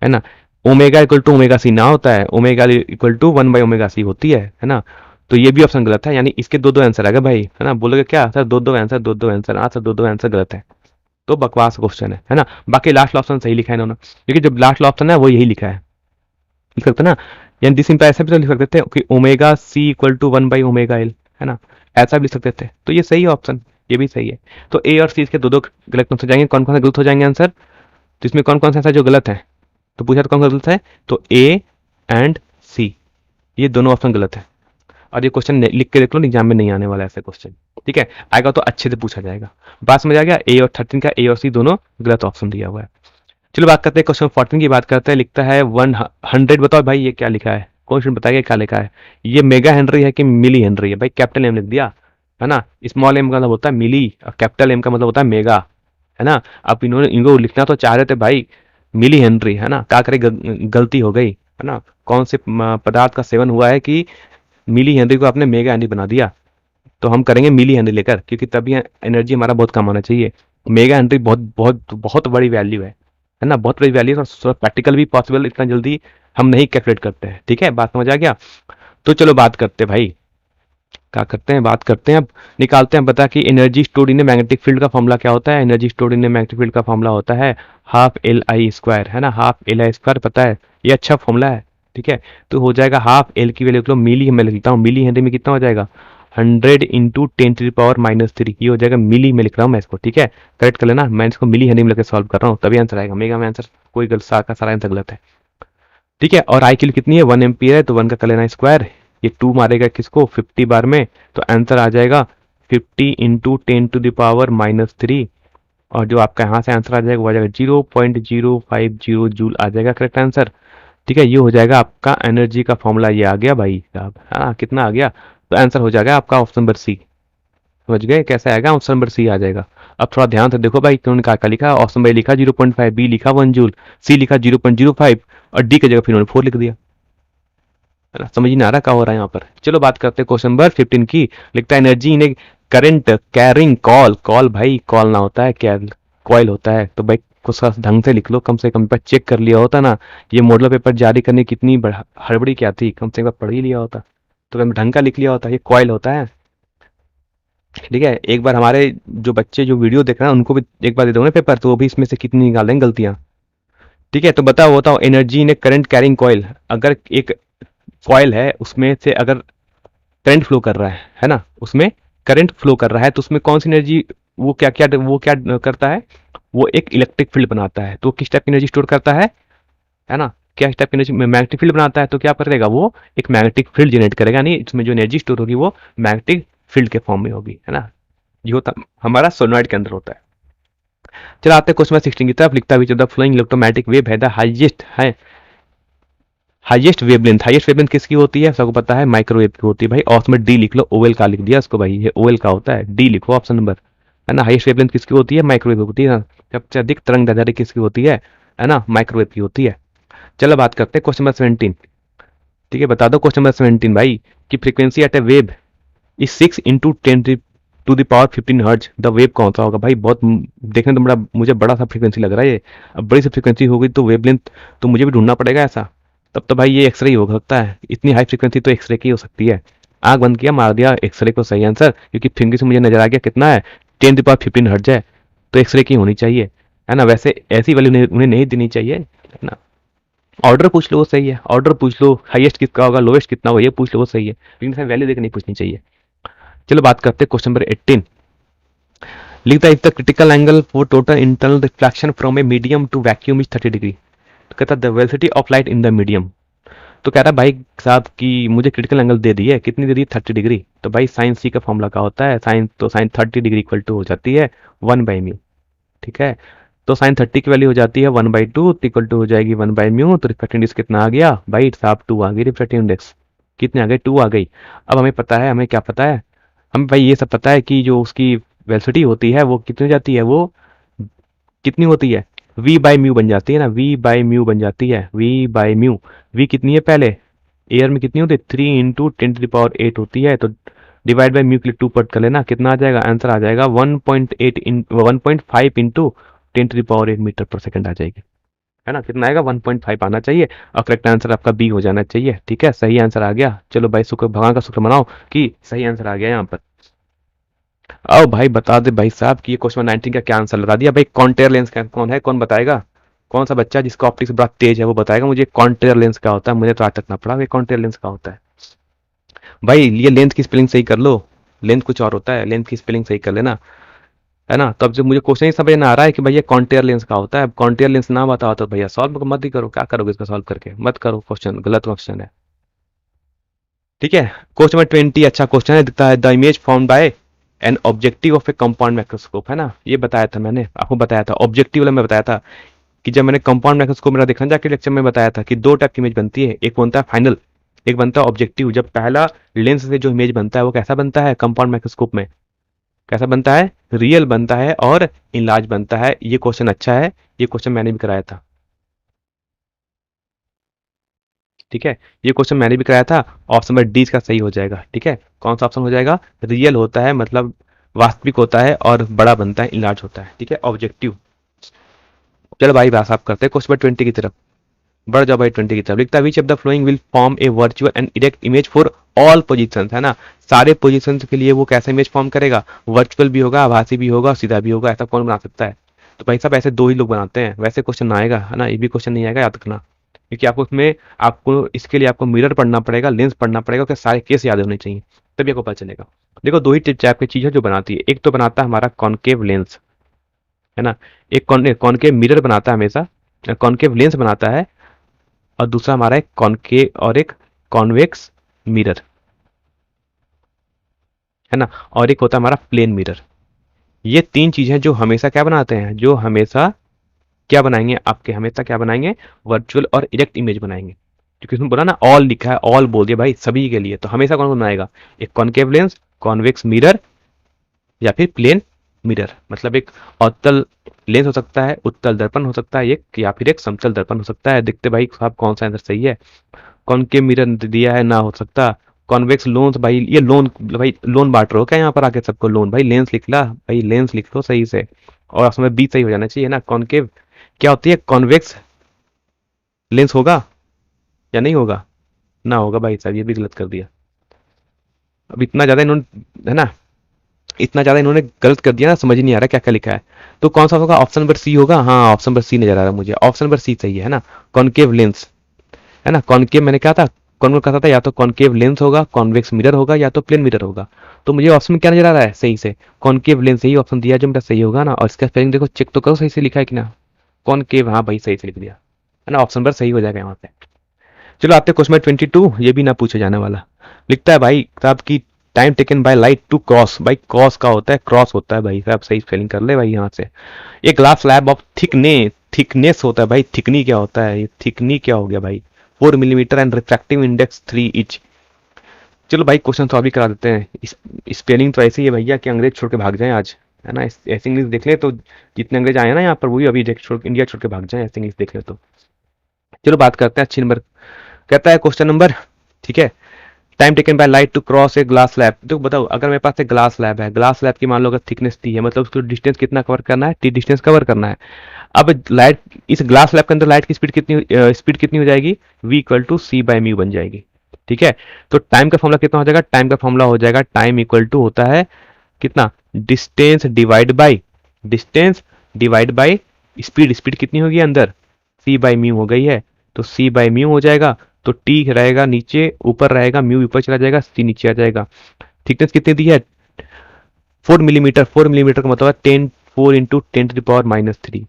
ना। Omega equal to omega C ना होता है, ओमेगा इक्वल टू 1/ओमेगा सी होती है ना। तो ये भी ऑप्शन गलत है, यानी इसके दो दो आंसर आ गए भाई, है ना। बोलोगे क्या सर, दो दो आंसर, दो दो आंसर? हाँ सर, दो दो आंसर गलत है, तो बकवास क्वेश्चन है ना। बाकी लास्ट ऑप्शन सही लिखा है इन्होंने, क्योंकि जब लास्ट ऑप्शन है वो यही लिखा है, लिख सकते ना। यानी दिस इंप्लाई ऐसा भी तो लिख सकते थे कि omega C equal to one by omega L, है ना, ऐसा भी लिख सकते थे। तो ये सही है ऑप्शन, ये भी सही है। तो ए और सी इसके दो दो गलत हो जाएंगे। कौन कौन से गलत हो जाएंगे आंसर? तो इसमें कौन कौन सा आंसर जो गलत है? तो पूछा तो कौन सा गलत है? तो ए एंड सी, ये दोनों ऑप्शन गलत है। और ये क्वेश्चन लिख के देख लो, एग्जाम में नहीं आने वाला ऐसे क्वेश्चन, ठीक है। आएगा तो अच्छे से पूछा जाएगा। बात समझ आ गया? ए और 13 का ए और सी दोनों गलत ऑप्शन दिया हुआ है। चलो बात करते हैं क्वेश्चन 14 की, बात करते हैं। लिखता है 100, बताओ भाई ये क्या लिखा है? क्वेश्चन बताइए क्या लिखा है? ये मेगा हेनरी है कि मिली हेनरी है? भाई कैपिटल एम लिख दिया, है ना। स्मॉल एम का मतलब होता है मिली और कैपिटल एम का मतलब होता है मेगा, है ना। अब इन्होंने इनको लिखना तो चाह रहे थे भाई मिली हेनरी, है ना। क्या करे, गलती हो गई, है ना। कौन से पदार्थ का सेवन हुआ है कि मिली हेनरी को आपने मेगा हेनरी बना दिया? तो हम करेंगे मिली हेनरी लेकर, क्योंकि तभी एनर्जी हमारा बहुत कम आना चाहिए। मेगा हेनरी बहुत बहुत बहुत बड़ी वैल्यू है ना, बहुत बड़ी वैल्यू है, और प्रैक्टिकल भी पॉसिबल इतना जल्दी हम नहीं कैलकुलेट करते हैं, ठीक है। बात समझ आ गया? तो चलो बात करते हैं भाई, क्या करते हैं, बात करते हैं अब, निकालते हैं। बता कि energy stored in magnetic field का फॉर्मूला क्या होता है? Energy stored in magnetic field का फॉर्मूला होता है हाफ एल आई स्क्वायर, है ना। हाफ एल आई स्क्वायर पता है, ये अच्छा फॉर्मूला है, ठीक है। तो हो जाएगा हाफ एल की वैल्यू, मिली मैं लिखता हूँ, मिली हेनरी में कितना हो जाएगा? 100 इंटू 10⁻³ ये हो जाएगा मिली में लिख रहा हूँ मैं इसको, ठीक है। करेक्ट कर लेना, मैं इसको मिली हेनरी में लेकर सॉल्व कर रहा हूँ, तभी आंसर आएगा। मेगा में आंसर कोई गलत, सारा आंसर गलत है, ठीक है। और आई की कितनी है? 1 एम्पियर है, तो 1 का कर लेना स्क्वायर, ये 2 मारेगा किसको? 50 बार में, तो आंसर आ जाएगा 50 इंटू 10⁻³ और जो आपका यहाँ से आंसर आ जाएगा वो आ जाएगा 0.050 जूल आ जाएगा करेक्ट आंसर, ठीक है। ये हो जाएगा आपका एनर्जी का फॉर्मूला, ये आ गया भाई साहब, हाँ कितना आ गया? तो आंसर हो जाएगा आपका ऑप्शन नंबर सी। समझ गए कैसे आएगा? ऑप्शन नंबर सी आ जाएगा। अब थोड़ा ध्यान से देखो भाई, क्यों क्या लिखा? ऑप्शन भाई लिखा 0.5, बी लिखा 1 जूल, सी लिखा 0.05 और डी की जगह फिर उन्होंने 4 लिख दिया, है ना। समझ नहीं आ रहा क्या हो रहा है यहाँ पर। चलो बात करते हैं क्वेश्चन नंबर 15 की। लिखता है energy in A current carrying call, call भाई कॉल ना होता है, कॉइल होता है। तो भाई कुछ ढंग से लिख लो, कम से कम पर चेक कर लिया होता ना, ये मॉडल पेपर जारी करने की कितनी हड़बड़ी क्या थी, कम से कम पढ़ ही लिया होता, तो कम ढंग का लिख लिया होता। ये कॉइल होता है, ठीक है। एक बार हमारे जो बच्चे जो वीडियो देख रहे हैं उनको भी एक बार दे दो ना पेपर, तो वो भी इसमें से कितनी निकाल देंगे गलतियां, ठीक है। तो बताओ energy in A current carrying coil, अगर एक कॉइल है उसमें से अगर करंट फ्लो कर रहा है ना, उसमें करंट फ्लो कर रहा है, तो उसमें कौन सी एनर्जी, वो क्या करता है? वो एक इलेक्ट्रिक फील्ड बनाता है, तो किस टाइप की एनर्जी स्टोर करता है ना। क्या टाइप की एनर्जी? मैग्नेटिक फील्ड बनाता है, तो क्या करेगा वो? एक मैग्नेटिक फील्ड जनरेट करेगा, नहीं इसमें जो एनर्जी स्टोर होगी वो मैग्नेटिक फील्ड के फॉर्म में होगी, है ना। ये होता हमारा सोलनॉइड के अंदर होता है। चलो आते हैं क्वेश्चन 16 की तरफ। लिखता है द फ्लोइंग इलेक्ट्रोमैग्नेटिक वेव है द हाईएस्ट वेवलेंथ किसकी होती है? सबको पता है माइक्रोवेव की होती है भाई। और उसमें डी लिख लो, ओवेल का लिख दिया उसको भाई, ये ओवेल का होता है, डी लिखो ऑप्शन नंबर, है ना। हाईएस्ट वेवलेंथ किसकी होती है? माइक्रोवेव होती है ना। सबसे अधिक तरंग दैर्ध्य किसकी होती है ना, माइक्रोवेव की होती है। चलो बात करते हैं क्वेश्चन नंबर 17। ठीक है, बता दो क्वेश्चन नंबर 17 भाई, कि frequency at a wave is 6 into 10 to the power 15 हर्ज। द वेव कौन सा होगा भाई? बहुत देखने तो बड़ा, मुझे बड़ा सा फ्रीक्वेंसी लग रहा है ये। अब बड़ी सी फ्रीक्वेंसी होगी तो वेवलेंथ तो मुझे भी ढूंढना पड़ेगा ऐसा। तब तो भाई ये एक्सरे ही हो सकता है, इतनी हाई फ्रीक्वेंसी तो एक्सरे की हो सकती है। आंख बंद किया, मार दिया एक्सरे को सही आंसर, क्योंकि फिंगर से मुझे नजर आ गया कितना है, 10 to the power 15 हर्ज है, तो एक्सरे की होनी चाहिए, है ना। वैसे ऐसी वैल्यू उन्हें नहीं देनी चाहिए, है ना। ऑर्डर पूछ लो वो सही है, ऑर्डर पूछ लो, हाईएस्ट किसका होगा, लोएस्ट कितना होगा, ये पूछ लो वो सही है, लेकिन वैल्यू देकर नहीं पूछनी चाहिए। चलो बात करते हैं क्वेश्चन नंबर 18। लिखता है if the critical angle for total internal reflection from a medium to vacuum is 30 degree, तो कहता है the velocity of light in the medium. तो कह रहा है भाई साहब कि मुझे क्रिटिकल एंगल दे दी है, कितनी दे दी? 30 डिग्री। तो भाई साइन सी का फॉर्मूला क्या होता है? साइन, तो साइन 30 डिग्री इक्वल टू हो जाती है 1/μ। ठीक है, तो साइन 30 की वैल्यू हो जाती है 1/2, इक्वल टू हो जाएगी 1/μ। तो रिफ्रैक्टिव इंडेक्स कितना आ गया भाई साहब? 2 आ गई रिफ्रैक्टिव इंडेक्स। कितने आ गई? 2 आ गई। अब हमें पता है, हमें क्या पता है, हमें भाई ये सब पता है कि जो उसकी वेलोसिटी होती है वो कितनी हो जाती है, वो कितनी होती है? v/μ बन जाती है ना, v/μ बन जाती है, v/μ। v कितनी है पहले? एयर में कितनी होती है? 3 × 10⁸ होती है, तो डिवाइड बाई म्यू के लिए 2 पट कर लेना, कितना आ जाएगा? आंसर आ जाएगा 1.5 इंटू 10⁸ मीटर पर सेकंड आ जाएगी, है ना। कितना आएगा? 1.5 आना चाहिए, और करेक्ट आंसर आपका बी हो जाना चाहिए। ठीक है, सही आंसर आ गया। चलो भाई शुक्र, भगवान का शुक्र मनाओ कि सही आंसर आ गया यहाँ पर। आओ भाई बता दे भाई साहब कि ये क्वेश्चन 19 का क्या आंसर लगा दिया भाई। कॉन्टेयर लेंस का कौन है, कौन बताएगा? कौन सा बच्चा जिसका ऑप्टिक्स बड़ा तेज है वो बताएगा मुझे कॉन्टेयर लेंस क्या होता है। मुझे तो आज तक ना पड़ा कॉन्टेयर लेंस क्या होता है। भाई ये लेंथ की स्पेलिंग सही कर लो, लेंथ कुछ और होता है, लेंथ की स्पेलिंग सही कर लेना, है ना। तब जब मुझे क्वेश्चन ही समझ में आ रहा है कि भैया कॉन्टेयर लेंस का होता है, कॉन्टेयर लेंस ना बताओ तो भैया सॉल्व मत ही करो, क्या करोगे इसका सॉल्व करके? मत करो, क्वेश्चन गलत क्वेश्चन है। ठीक है, क्वेश्चन नंबर 20 अच्छा क्वेश्चन है, दिखता है the image form by an objective of A compound microscope, है ना। ये बताया था मैंने आपको, बताया था ऑब्जेक्टिव वाला, मैं बताया था कि जब मैंने कंपाउंड माइक्रोस्कोप मेरा देखा जाके लेक्चर में बताया था कि दो टाइप की इमेज बनती है, एक बनता है फाइनल, एक बनता है ऑब्जेक्टिव। जब पहला लेंस से जो इमेज बनता है वो कैसा बनता है कंपाउंड माइक्रोस्कोप में? कैसा बनता है? रियल बनता है और इनलार्ज बनता है। ये क्वेश्चन अच्छा है, ये क्वेश्चन मैंने भी कराया था। ठीक है, ये क्वेश्चन मैंने भी कराया था। ऑप्शन नंबर डी इसका सही हो जाएगा। ठीक है, कौन सा ऑप्शन हो जाएगा? रियल होता है मतलब वास्तविक होता है, और बड़ा बनता है, इनलार्ज होता है। ठीक है, ऑब्जेक्टिव। चलो भाई बात आप करते हैं क्वेश्चन नंबर 20 की तरफ। बढ़ जाओ भाई 20 की तरफ। लिखता है विच of the flowing will form A virtual and erect image for all positions, है ना। सारे पोजीशंस के लिए वो कैसा इमेज फॉर्म करेगा? वर्चुअल भी होगा, आभासी भी होगा, सीधा भी होगा। ऐसा कौन बना सकता है? तो भाई साहब ऐसे दो ही लोग बनाते हैं, वैसे क्वेश्चन आएगा, है ना। ये भी क्वेश्चन नहीं आएगा, याद रखना, क्योंकि आपको उसमें, आपको इसके लिए आपको मिरर पढ़ना पड़ेगा, लेंस पढ़ना पड़ेगा, उसके सारे केस याद होने चाहिए, तभी आपको पता चलेगा। देखो दो ही टाइप की चीज है जो बनाती है, एक तो बनाता है हमारा कॉनकेव लेंस, है ना। एक कॉनकेव मिरर बनाता है हमेशा, कॉनकेव लेंस बनाता है, और दूसरा हमारा एक कॉनकेव और एक कॉन्वेक्स मिरर, है ना। और एक होता है हमारा प्लेन मिरर। ये तीन चीजें जो हमेशा क्या बनाते हैं, जो हमेशा क्या बनाएंगे आपके, हमेशा क्या बनाएंगे? वर्चुअल और इरेक्ट इमेज बनाएंगे। क्योंकि उसमें बोला ना ऑल लिखा है, ऑल बोल दिया भाई सभी के लिए, तो हमेशा कौन बनाएगा? एक कॉनकेव लेंस, कॉन्वेक्स मिरर, या फिर प्लेन मिरर। मतलब एक अवतल लेंस हो सकता है, उत्तल दर्पण हो सकता है एक, या फिर एक समतल दर्पण हो सकता है। देखते भाई साहब कौन सा आंसर सही है। कॉनकेव मिरर दिया है, ना हो सकता। कॉन्वेक्स लोन, भाई ये लोन, भाई लोन बांट रहे हो क्या यहाँ पर आके सबको? लोन भाई, लेंस लिख ला भाई, लेंस लिख लो सही से, और उसमें बी सही हो जाना चाहिए ना। कॉनकेव क्या होती है? कॉन्वेक्स लेंस होगा या नहीं होगा? ना होगा भाई साहब, ये भी गलत कर दिया। अब इतना ज्यादा इन्होंने, है ना, इतना ज्यादा इन्होंने गलत कर दिया ना, समझ ही नहीं आ रहा क्या क्या लिखा है। तो कौन सा होगा? ऑप्शन नंबर सी होगा। हाँ, ऑप्शन नंबर सी नजर आ रहा है मुझे, ऑप्शन नंबर सी सही है ना। कॉनकेव लेंस, है ना। कॉनकेव मैंने कहा था, कौन कहा था, या तो कॉनकेव लेंस होगा, कॉन्वेक्स मिरर होगा, या तो प्लेन मिरर होगा। तो मुझे ऑप्शन में क्या नजर आ रहा है सही से? कॉनकेव लेंस, यही ऑप्शन दिया जो मेरा सही होगा ना। और इसका स्पेलिंग देखो, चेक तो करो सही से लिखा है कि ना। कॉनकेव, हाँ भाई सही से लिख दिया, है ना। ऑप्शन पर सही हो जाएगा यहाँ पे। चलो आते क्वेश्चन में 22, ये भी ना पूछे जाने वाला। लिखता है भाई साहब की time taken by light to cross, भाई क्रॉस का होता है, क्रॉस होता है भाई साहब, सही स्पेलिंग कर ले भाई यहाँ से। एक ग्लास स्लैब ऑफ थिकनेस होता है भाई, थिकनी क्या होता है? ये थिकनी क्या हो गया भाई? 4 millimetre and refractive index 3 inch. चलो भाई क्वेश्चन सॉल्व भी करा देते हैं। स्पेलिंग तो ऐसी है भैया कि अंग्रेज छोड़ के भाग जाए आज, है ना। ऐसे इंग्लिश देख ले तो जितने अंग्रेज आए हैं ना यहाँ पर, वही अभी इंडिया छोड़ के भाग जाए ऐसे इंग्लिश देख ले तो। चलो बात करते हैं अच्छी नंबर। कहता है क्वेश्चन नंबर, ठीक है, time taken by light to cross a glass slab. तो बताओ, अगर मेरे पास एक ग्लास स्लैब है, ग्लास स्लैब की मान लो अगर थिकनेस टी है, मतलब उसको डिस्टेंस कितना कवर करना है, टी डिस्टेंस कवर करना है। अब लाइट, इस ग्लास स्लैब के अंदर लाइट की स्पीड कितनी हो जाएगी, v equal to c by mu बन जाएगी। ठीक है, तो टाइम का फॉर्मूला कितना हो जाएगा, टाइम का फॉर्मूला हो जाएगा टाइम इक्वल टू होता है कितना, distance divide by speed. Speed कितनी होगी अंदर, सी बाई म्यू हो गई है, तो सी बाई म्यू हो जाएगा। तो टी रहेगा नीचे, ऊपर रहेगा, म्यू ऊपर चला जाएगा, सी नीचे आ जाएगा। थिकनेस कितनी दी है, 4 मिलीमीटर। 4 मिलीमीटर का मतलब है 4 × 10⁻³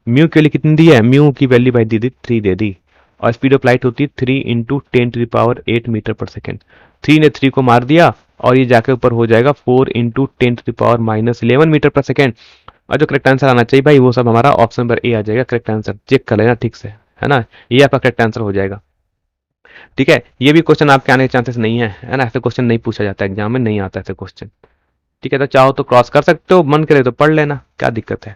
म्यू के लिए कितनी दी है, म्यू की वैल्यू भाई दी थी 3 दे दी। और स्पीड ऑफ लाइट होती है 3 × 10⁸ मीटर पर सेकेंड। 3 ने 3 को मार दिया और ये जाके ऊपर हो जाएगा 4 × 10⁻⁻11 मीटर पर सेकेंड। और जो करेक्ट आंसर आना चाहिए भाई वो सब हमारा ऑप्शन नंबर ए आ जाएगा करेक्ट आंसर। चेक कर लेना ठीक से, है ना, ये आपका करेक्ट आंसर हो जाएगा। ठीक है, ये भी क्वेश्चन आपके आने के चांसेस नहीं है ना, ऐसे क्वेश्चन नहीं पूछा जाता एग्जाम में, नहीं आता ऐसे क्वेश्चन। ठीक है, तो चाहो तो क्रॉस कर सकते हो, मन करे तो पढ़ लेना, क्या दिक्कत है।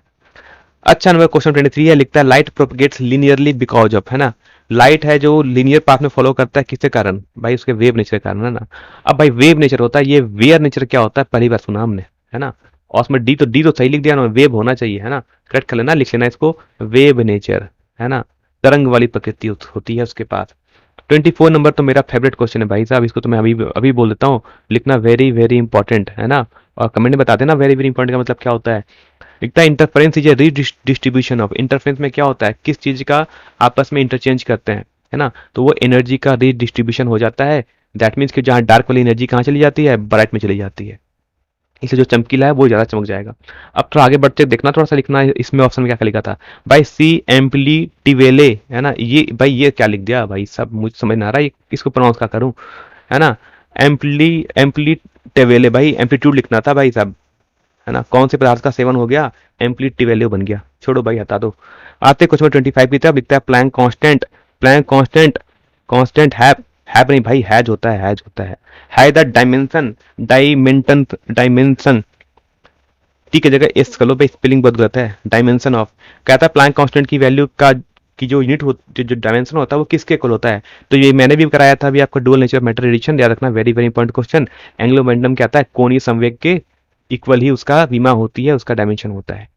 अच्छा, नंबर क्वेश्चन 23 है, लिखता है light propagates linearly because of, है ना। लाइट है जो लीनियर पाथ में फॉलो करता है, किसके कारण भाई, उसके वेव नेचर के कारण, है ना। अब भाई वेव नेचर होता है, ये वेयर नेचर क्या होता है पहली बार सुना हमने, है ना। और उसमें डी तो सही लिख दिया ना, वेव होना चाहिए, है ना, करेक्ट कर लेना, लिख लेना इसको, वेव नेचर, है ना, तरंग वाली प्रकृति होती है उसके पास। 24 नंबर तो मेरा फेवरेट क्वेश्चन है भाई साहब, इसको तो मैं अभी अभी बोल देता हूँ, लिखना वेरी वेरी इंपॉर्टेंट, है ना। और कमेंट में बता देना वेरी वेरी इंपॉर्टेंट का मतलब क्या होता है। लिखता है interference is a redistribution of, interference में क्या होता है, किस चीज का आपस में इंटरचेंज करते हैं, है ना, तो वो एनर्जी का रीडिस्ट्रीब्यूशन हो जाता है। दैट मीन्स कि जहाँ डार्क वाली एनर्जी कहाँ चली जाती है, ब्राइट में चली जाती है, इसलिए जो चमकीला है वो ज्यादा चमक जाएगा। अब थोड़ा आगे बढ़ते देखना, थोड़ा सा लिखना है इसमें ऑप्शन में क्या क्या लिखा था भाई, सी एम्पलीटिवेले, है ना, ये भाई ये क्या लिख दिया भाई, सब मुझे समझ ना आ रहा है इसको प्रोनाउंस क्या करूं, है ना। एम्पलीटेवेले, भाई एम्पलीट्यूड लिखना था भाई साहब, है ना, कौन से पदार्थ का सेवन हो गया, एम्पलीटिवेले बन गया, छोड़ो भाई हटा दो। आते कुछ में 25 की तरफ, लिखता है Planck constant, Planck constant, constant have नहीं भाई, हैज होता है, हैज होता है द डायमेंशन टी की जगह एस कर लो भाई, स्पेलिंग बहुत गलत है, डायमेंशन ऑफ। कहता है प्लैंक कांस्टेंट की वैल्यू का की जो यूनिट होती, जो डायमेंशन होता है वो किसके इक्वल होता है। तो ये मैंने भी कराया था अभी आपको, dual nature of matter edition, याद रखना, very very important question. Angular momentum क्या आता है, कोणीय संवेग के इक्वल ही उसका विमा होती है, उसका डायमेंशन होता है।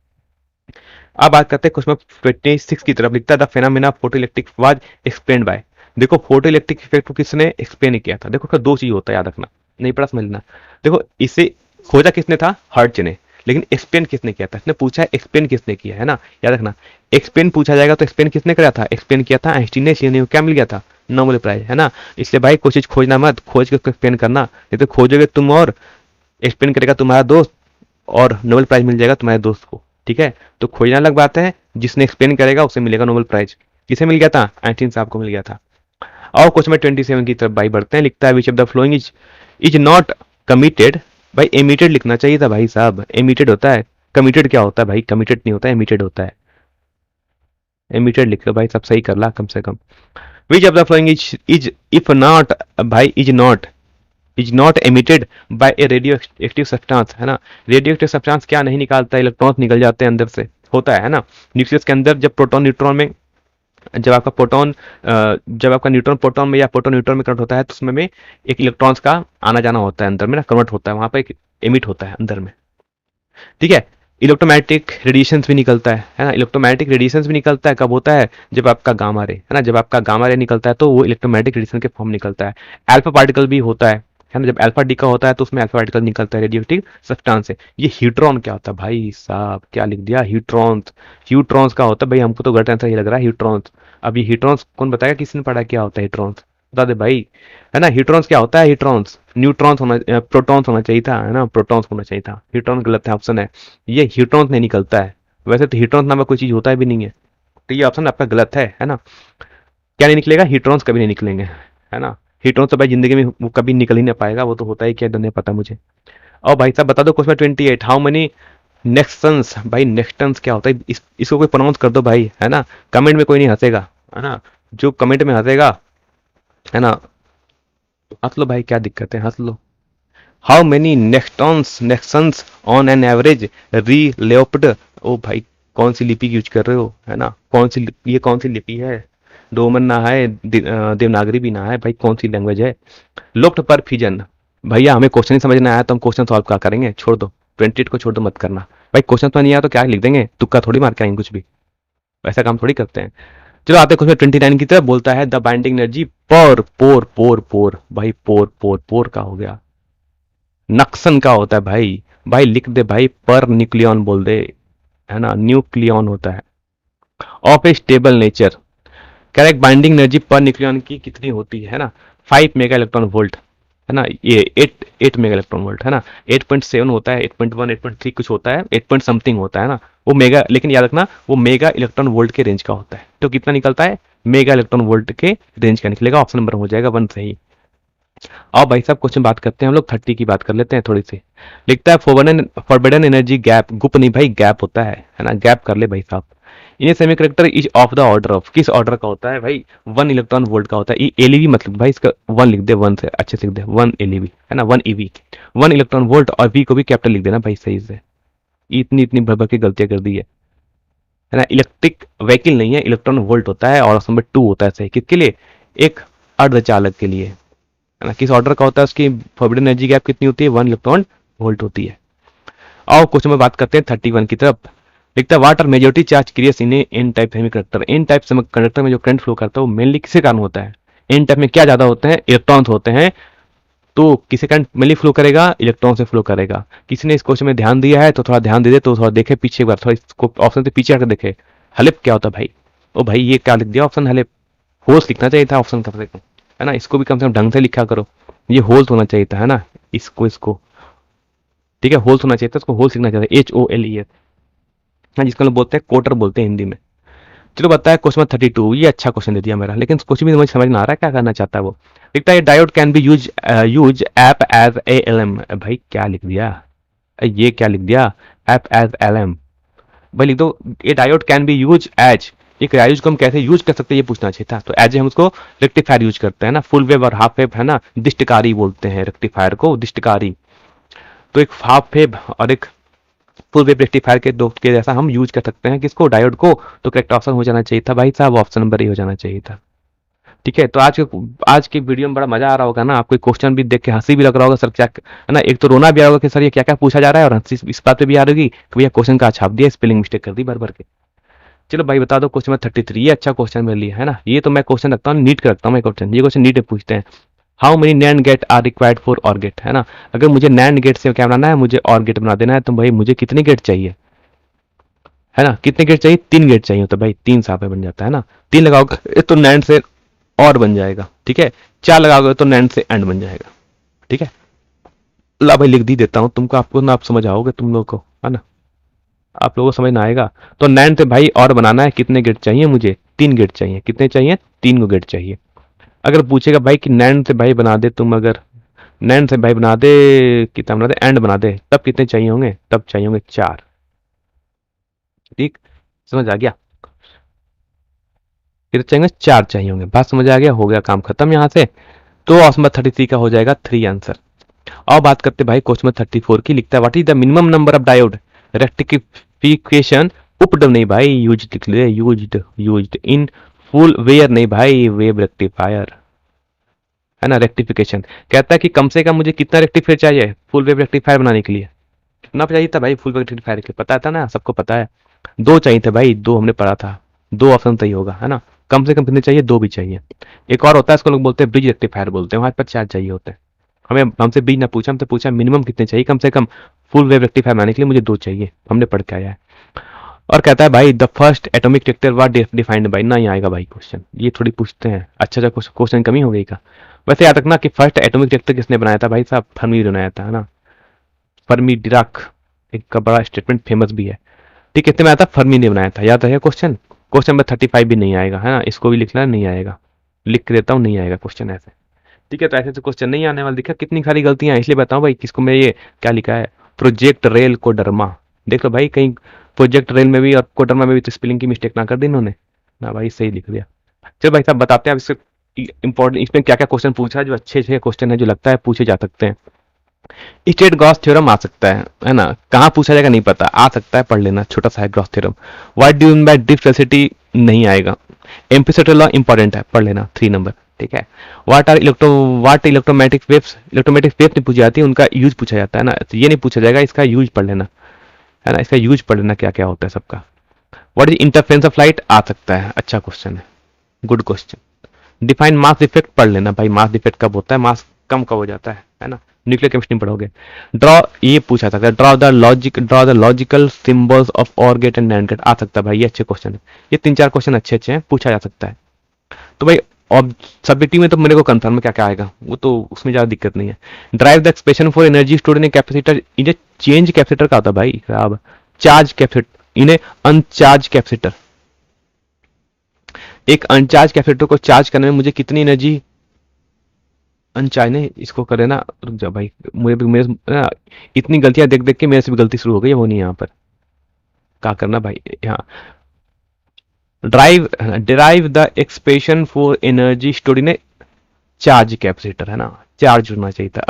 अब बात करते हैं क्वेश्चन 26 की तरफ, लिखता है the phenomena photo electric was explained bye. देखो फोटो इलेक्ट्रिक इफेक्ट को किसने एक्सप्लेन किया था, देखो उसका दो चीज होता है, याद रखना, नहीं पढ़ा समझ लेना। देखो इसे खोजा किसने था, हर्ट्ज ने, लेकिन एक्सप्लेन किसने किया था, इसने पूछा है एक्सप्लेन किसने किया, है ना, याद रखना। एक्सप्लेन पूछा जाएगा तो एक्सप्लेन किसने करा था, एक्सप्लेन किया था आइंस्टीन ने, इसलिए क्या मिल गया था, नोबेल प्राइज, है ना। इसलिए भाई कोई चीज खोजना मत, खोज के उसको एक्सप्लेन करना, नहीं तो खोजोगे तुम और एक्सप्लेन करेगा तुम्हारा दोस्त और नोबेल प्राइज मिल जाएगा तुम्हारे दोस्त को। ठीक है, तो खोजना अलग बात है, जिसने एक्सप्लेन करेगा उसे मिलेगा नोबेल प्राइज। किसे मिल गया था, आइंस्टीन साहब को मिल गया था। और क्वेश्चन में 27 की तरफ भाई बढ़ते हैं, लिखता है विच of the flowing is not committed, भाई एमिटेड लिखना चाहिए था भाई साहब, एमिटेड होता है, कमिटेड क्या होता है भाई, कमिटेड नहीं होता है, एमिटेड होता है, एमिटेड लिख लो भाई, सब सही कर ला कम से कम। Which of the flowing is if not, भाई is not emitted by a radioactive substance, है ना। रेडियो एक्टिव सब्सटेंस क्या नहीं निकालता, इलेक्ट्रॉन्स निकल जाते हैं अंदर से, होता है ना। न्यूक्लियस के अंदर जब प्रोटॉन न्यूट्रॉन में, जब आपका प्रोटॉन जब आपका न्यूट्रॉन प्रोटॉन में या प्रोटॉन न्यूट्रॉन में कन्वर्ट होता है, तो उसमें में एक इलेक्ट्रॉन्स का आना जाना होता है अंदर में ना, कन्वर्ट होता है, वहां पर एक एमिट होता है अंदर में। ठीक है, इलेक्ट्रोमैग्नेटिक रेडिएशन भी निकलता है ना, इलेक्ट्रोमैग्नेटिक रेडिएशन भी निकलता है, कब होता है, जब आपका गामा रे, है ना, जब आपका गामा रे निकलता है तो वो इलेक्ट्रोमैग्नेटिक रेडिएशन के फॉर्म निकलता है। अल्फा पार्टिकल भी होता है ना, जब अल्फा डी का होता है तो उसमें अल्फा पार्टिकल निकलता है रेडियो एक्टिव सब्सटेंस से। ये हीट्रॉन क्या होता है भाई साहब, क्या लिख दिया, हीट्रॉन्स, ह्यूट्रॉन्स का होता है भाई, हमको तो गलत आंसर ये लग रहा है, ह्यूट्रॉन्स। अब ये हीट्रॉन्स कौन बताएगा, किसी ने पढ़ा क्या होता है हीट्रॉन्स, बता दे भाई, है ना। हीट्रॉन्स क्या होता है, हीट्रॉन्स न्यूट्रॉन्स होना, प्रोटॉन्स होना चाहिए था, है ना, प्रोटॉन्स होना चाहिए था, हीट्रॉन गलत है, ऑप्शन है ये, हीट्रॉन्स नहीं निकलता है। वैसे तो हीट्रॉन्स नाम का कोई चीज होता है भी नहीं है, तो ये ऑप्शन आपका गलत है ना। क्या नहीं निकलेगा, हीट्रॉन्स कभी नहीं निकलेंगे, है ना। हीट्रॉन्स तो भाई जिंदगी में वो कभी निकल ही नहीं पाएगा, वो तो होता ही क्या, नहीं पता मुझे। और भाई साहब बता दो क्वेश्चन 28, हाउ मेनी नेक्सटन्स, भाई नेक्सटन्स क्या होता है, इसको कोई प्रोनाउंस कर दो भाई, है ना, कमेंट में कोई नहीं हंसेगा, है ना, जो कमेंट में हंसेगा, है ना, हंस लो भाई, क्या दिक्कत है, हंस लो। How many nexons on an average relapsed. ओ भाई कौन सी लिपि यूज कर रहे हो, है ना, ये कौन सी लिपि है, रोमन ना है, देवनागरी भी ना है, भाई कौन सी लैंग्वेज है। लुप्त पर फिजन। भैया हमें क्वेश्चन ही समझ नहीं आया तो हम क्वेश्चन सॉल्व क्या करेंगे, छोड़ दो, 28 को छोड़ दो, मत करना। भाई क्वेश्चन तो नहीं आया तो क्या लिख देंगे, तुक्का थोड़ी मार के आएंगे कुछ भी, वैसा काम थोड़ी करते हैं। चलो आते हैं क्वेश्चन 29 की तरफ। बोलता है द बाइंडिंग एनर्जी पर पोर पोर पोर। भाई पोर पोर पोर का हो गया, नक्सन का होता है भाई। भाई लिख दे भाई, पर न्यूक्लियन बोल दे, है ना, न्यूक्लियन होता है। Of A stable nature. Correct binding energy per nucleon की कितनी होती है ना, 5 मेगा इलेक्ट्रॉन वोल्ट, है ना, ये 8 मेगा इलेक्ट्रॉन वोल्ट, है ना, 8.7 होता है, 8.1 8.3 कुछ होता है, 8 पॉइंट समथिंग होता है ना वो मेगा, लेकिन याद रखना वो मेगा इलेक्ट्रॉन वोल्ट के रेंज का होता है। तो कितना निकलता है, मेगा इलेक्ट्रॉन वोल्ट के रेंज का निकलेगा, ऑप्शन नंबर हो जाएगा 1 सही। और भाई साहब क्वेश्चन बात करते हैं हम लोग 30 की, बात कर लेते हैं थोड़ी सी। लिखता है फॉरबिडन एनर्जी गैप, गुप नहीं भाई गैप होता है ना, गैप कर ले भाई साहब। In semiconductor is of the order of, किस ऑर्डर का होता है भाई, 1 इलेक्ट्रॉन वोल्ट का होता है। ये एलईवी मतलब भाई इसका 1 लिख दे, 1 से अच्छे से लिख दे, 1 एलईवी, है ना, 1 ईवी, 1 इलेक्ट्रॉन वोल्ट, और वी को भी कैपिटल लिख देना भाई सही से। इतनी इतनी भर भर के गलतियां कर दी है ना। इलेक्ट्रिक व्हीकल नहीं है, इलेक्ट्रॉन वोल्ट होता है, और ऑप्शन नंबर 2 होता है सही, किसके लिए, एक अर्धचालक के लिए, है ना। किस ऑर्डर का होता है, उसकी फॉरबिडन एनर्जी गैप कितनी होती है, 1 इलेक्ट्रॉन वोल्ट होती है। और क्वेश्चन में बात करते हैं 31 की तरफ। लिखता है water majority charge creates in n type semiconductor. N type semiconductor में जो करंट फ्लो करता है वो मेनली किसके कारण होता है, एन टाइप में क्या ज्यादा होते हैं, इलेक्ट्रॉन्स होते हैं। तो किसे करंट मेनली फ्लो करेगा, इलेक्ट्रॉन से फ्लो करेगा। किसी ने इस क्वेश्चन में ध्यान दिया है तो थोड़ा ध्यान दे दे, तो थोड़ा देखे पीछे एक बार, थोड़ा इसको ऑप्शन से पीछे आकर देखे। हलिप क्या होता है भाई, ओ भाई ये क्या लिख दिया ऑप्शन, हलिप होल्स लिखना चाहिए था ऑप्शन का, है ना, इसको भी कम से कम ढंग से लिखा करो, ये होल्स होना चाहिए था, है ना, इसको ठीक है, होल्स होना चाहिए था, इसको होल्स लिखना चाहिए, HOLES, हाँ, जिसको लोग बोलते हैं कोटर बोलते हैं हिंदी में। चलो बताया क्वेश्चन 32, ये अच्छा क्वेश्चन दे दिया मेरा, लेकिन क्वेश्चन भी मुझे समझ में आ रहा है क्या करना चाहता है वो। लिखता है diode can be use app as a L M. भाई क्या लिख दिया, ये क्या लिख दिया, ऐप एज एल एम। भाई लिख दो ये diode can be use as, एक डायोड को हम कैसे यूज कर सकते हैं ये पूछना चाहिए था। तो एज हम उसको रेक्टिफायर यूज करते हैं ना, फुल वेव और हाफ वेव, है ना, दिष्टकारी बोलते हैं रेक्टिफायर को, दिष्टकारी। तो एक हाफ वेव और एक फुल वेव रेक्टिफायर के दो के जैसा हम यूज कर सकते हैं किसको, डायोड को। तो करेक्ट ऑप्शन हो जाना चाहिए था भाई साहब, ऑप्शन नंबर ए हो जाना चाहिए था। ठीक है, तो आज की वीडियो में बड़ा मजा आ रहा होगा ना आपको, क्वेश्चन भी देख के हंसी भी लग रहा होगा सर, क्या है ना, एक तो रोना भी आ रहा होगा कि सर ये क्या क्या पूछा जा रहा है, और हंसी इस बात पे भी आ रही होगी कि भैया क्वेश्चन का छाप दिया, स्पेलिंग मिस्टेक कर दी भर भर के। चलो भाई बता दो क्वेश्चन में 33, ये अच्छा क्वेश्चन मेरे लिए, है ना, ये तो मैं क्वेश्चन रखता हूँ नीट का रखता हूँ मैं क्वेश्चन, ये क्वेश्चन नीट में पूछते हैं। How many NAND gate are required for OR gate, है ना, अगर मुझे नैंड गेट से क्या बनाना है, मुझे और गेट बना देना है, तो भाई मुझे कितने गेट चाहिए, है ना, कितने गेट चाहिए, 3 गेट चाहिए, तो भाई 3 साफ में बन जाता है ना, 3 लगाओगे तो नैंड से और बन जाएगा, ठीक है, 4 लगाओगे तो नैंड से एंड बन जाएगा, ठीक है। ला भाई लिख दी देता हूँ तुमको, आपको ना, आप समझ आओगे तुम लोग को, है ना, आप लोगों को समझ ना आएगा। तो नैंड से भाई और बनाना है, कितने गेट चाहिए मुझे, 3 गेट चाहिए, कितने चाहिए, 3 को गेट चाहिए। अगर पूछेगा भाई कि नैंड से भाई बना दे तुम, अगर नैंड से भाई बना दे, कितना बना दे, एंड बना दे, तब कितने चाहिए होंगे, तब चाहिए होंगे 4, ठीक, समझ आ गया, कितने चाहिए, 4 चाहिए होंगे, बात समझ आ गया, हो गया काम खत्म यहाँ से। तो ऑप्शन नंबर 33 का हो जाएगा 3 आंसर। और बात करते भाई क्वेश्चन 34 की। लिखता है what is the minimum number of diode rectification उपड, नहीं भाई यूज्ड लिख ले, used used in full wear, नहीं भाई वेव रेक्टिफायर, है ना, रेक्टिफिकेशन। कहता है कि कम से कम मुझे कितना रेक्टिफायर चाहिए फुल वेव रेक्टिफायर बनाने के लिए, कितना चाहिए था भाई फुल वेव रेक्टिफायर के लिए, पता था ना, सबको पता है, 2 चाहिए थे भाई, 2 हमने पढ़ा था, 2 ऑप्शन सही होगा, है ना। कम से कम कितने चाहिए, 2 भी चाहिए। एक और होता है, इसको लोग बोलते हैं ब्रिज रेक्टिफायर बोलते हैं, वहां पर 4 चाहिए होते हैं। हमें हमसे ब्रिज ना पूछा, हमसे पूछा मिनिमम कितने चाहिए, कम से कम फुल वेव रेक्टिफायर बनाने के लिए मुझे 2 चाहिए, हमने पढ़ के आया है। और कहता है भाई the first atomic reactor was defined by, ना ही आएगा भाई क्वेश्चन, ये थोड़ी पूछते हैं, अच्छा अच्छा क्वेश्चन कमी हो गई का। वैसे याद रखना कि फर्स्ट एटॉमिक रिएक्टर किसने बनाया था भाई साहब, फर्मी ने बनाया था, है ना, फर्मी डिराक, एक का बड़ा स्टेटमेंट फेमस भी है। ठीक, कितने में आया था, फर्मी ने बनाया था, याद रहे क्वेश्चन। क्वेश्चन में 35 भी नहीं आएगा, है ना, इसको भी लिखना नहीं आएगा, लिख के देता हूँ नहीं आएगा क्वेश्चन ऐसे। ठीक है, तो ऐसे तो क्वेश्चन नहीं आने वाले, देखा कितनी सारी गलतियां हैं, इसलिए बताऊं भाई किसको मैं, ये क्या लिखा है, प्रोजेक्ट रेल कोडरमा। देख लो भाई कहीं प्रोजेक्ट रेल में भी और कोडरमा में भी तो स्पेलिंग की मिस्टेक ना कर दी इन्होंने, ना भाई सही लिख दिया। चलो भाई साहब बताते हैं अब इससे इंपॉर्टेंट, इसमें क्या क्या क्वेश्चन पूछा है, जो अच्छे अच्छे क्वेश्चन है जो लगता है पूछे जा सकते हैं। स्टेट गॉस थ्योरम आ सकता है ना, कहाँ पूछा जाएगा नहीं पता, आ सकता है, पढ़ लेना, छोटा सा है Gauss theorem. What do you mean by drift velocity, नहीं आएगा। एम्पलीट्यूड लॉ इंपॉर्टेंट है, पढ़ लेना, 3 नंबर, ठीक है। व्हाट इलेक्ट्रोमैटिक वेव्स, इलेक्ट्रोमैटिक वेव नहीं पूछी जाती, उनका यूज पूछा जाता है ना, तो ये नहीं पूछा जाएगा, इसका यूज पढ़ लेना, है ना, इसका यूज पढ़ लेना क्या क्या होता है सबका। What is interference of light, आ सकता है, अच्छा क्वेश्चन है, good question. Define mass defect, पढ़ लेना भाई, मास डिफेक्ट कब होता है, मास कम कब हो जाता है ना, न्यूक्लियर केमिस्ट्री पढ़ोगे। ड्रॉ, ये पूछा सकता है, draw the logical symbols of और गेट एंड नैंड गेट, आ सकता है भाई, ये अच्छे क्वेश्चन है, ये 3-4 क्वेश्चन अच्छे अच्छे हैं, पूछा जा सकता है। तो भाई अब सब्जेक्टिव में तो मेरे को कंफर्म है क्या क्या आएगा, वो तो उसमें ज्यादा दिक्कत नहीं है। Drive the expression for energy stored in capacitor, इन्हें चेंज कैपेसिटर का होता है भाई, खराब चार्ज कैपेसिटर, इन्हें अनचार्ज कैपेसिटर। एक अनचार्ज कैपेसिटर को चार्ज करने में मुझे कितनी एनर्जी, अनचार्ज ने इसको करे ना, रुक जा भाई, मुझे भी मेरे ना, इतनी गलतियां देख देख के मेरे से भी गलती शुरू हो गई है, वो नहीं यहाँ पर, क्या करना भाई, यहाँ derive the expression for energy stored in charge capacitor, है ना, चार्ज होना चाहिए था,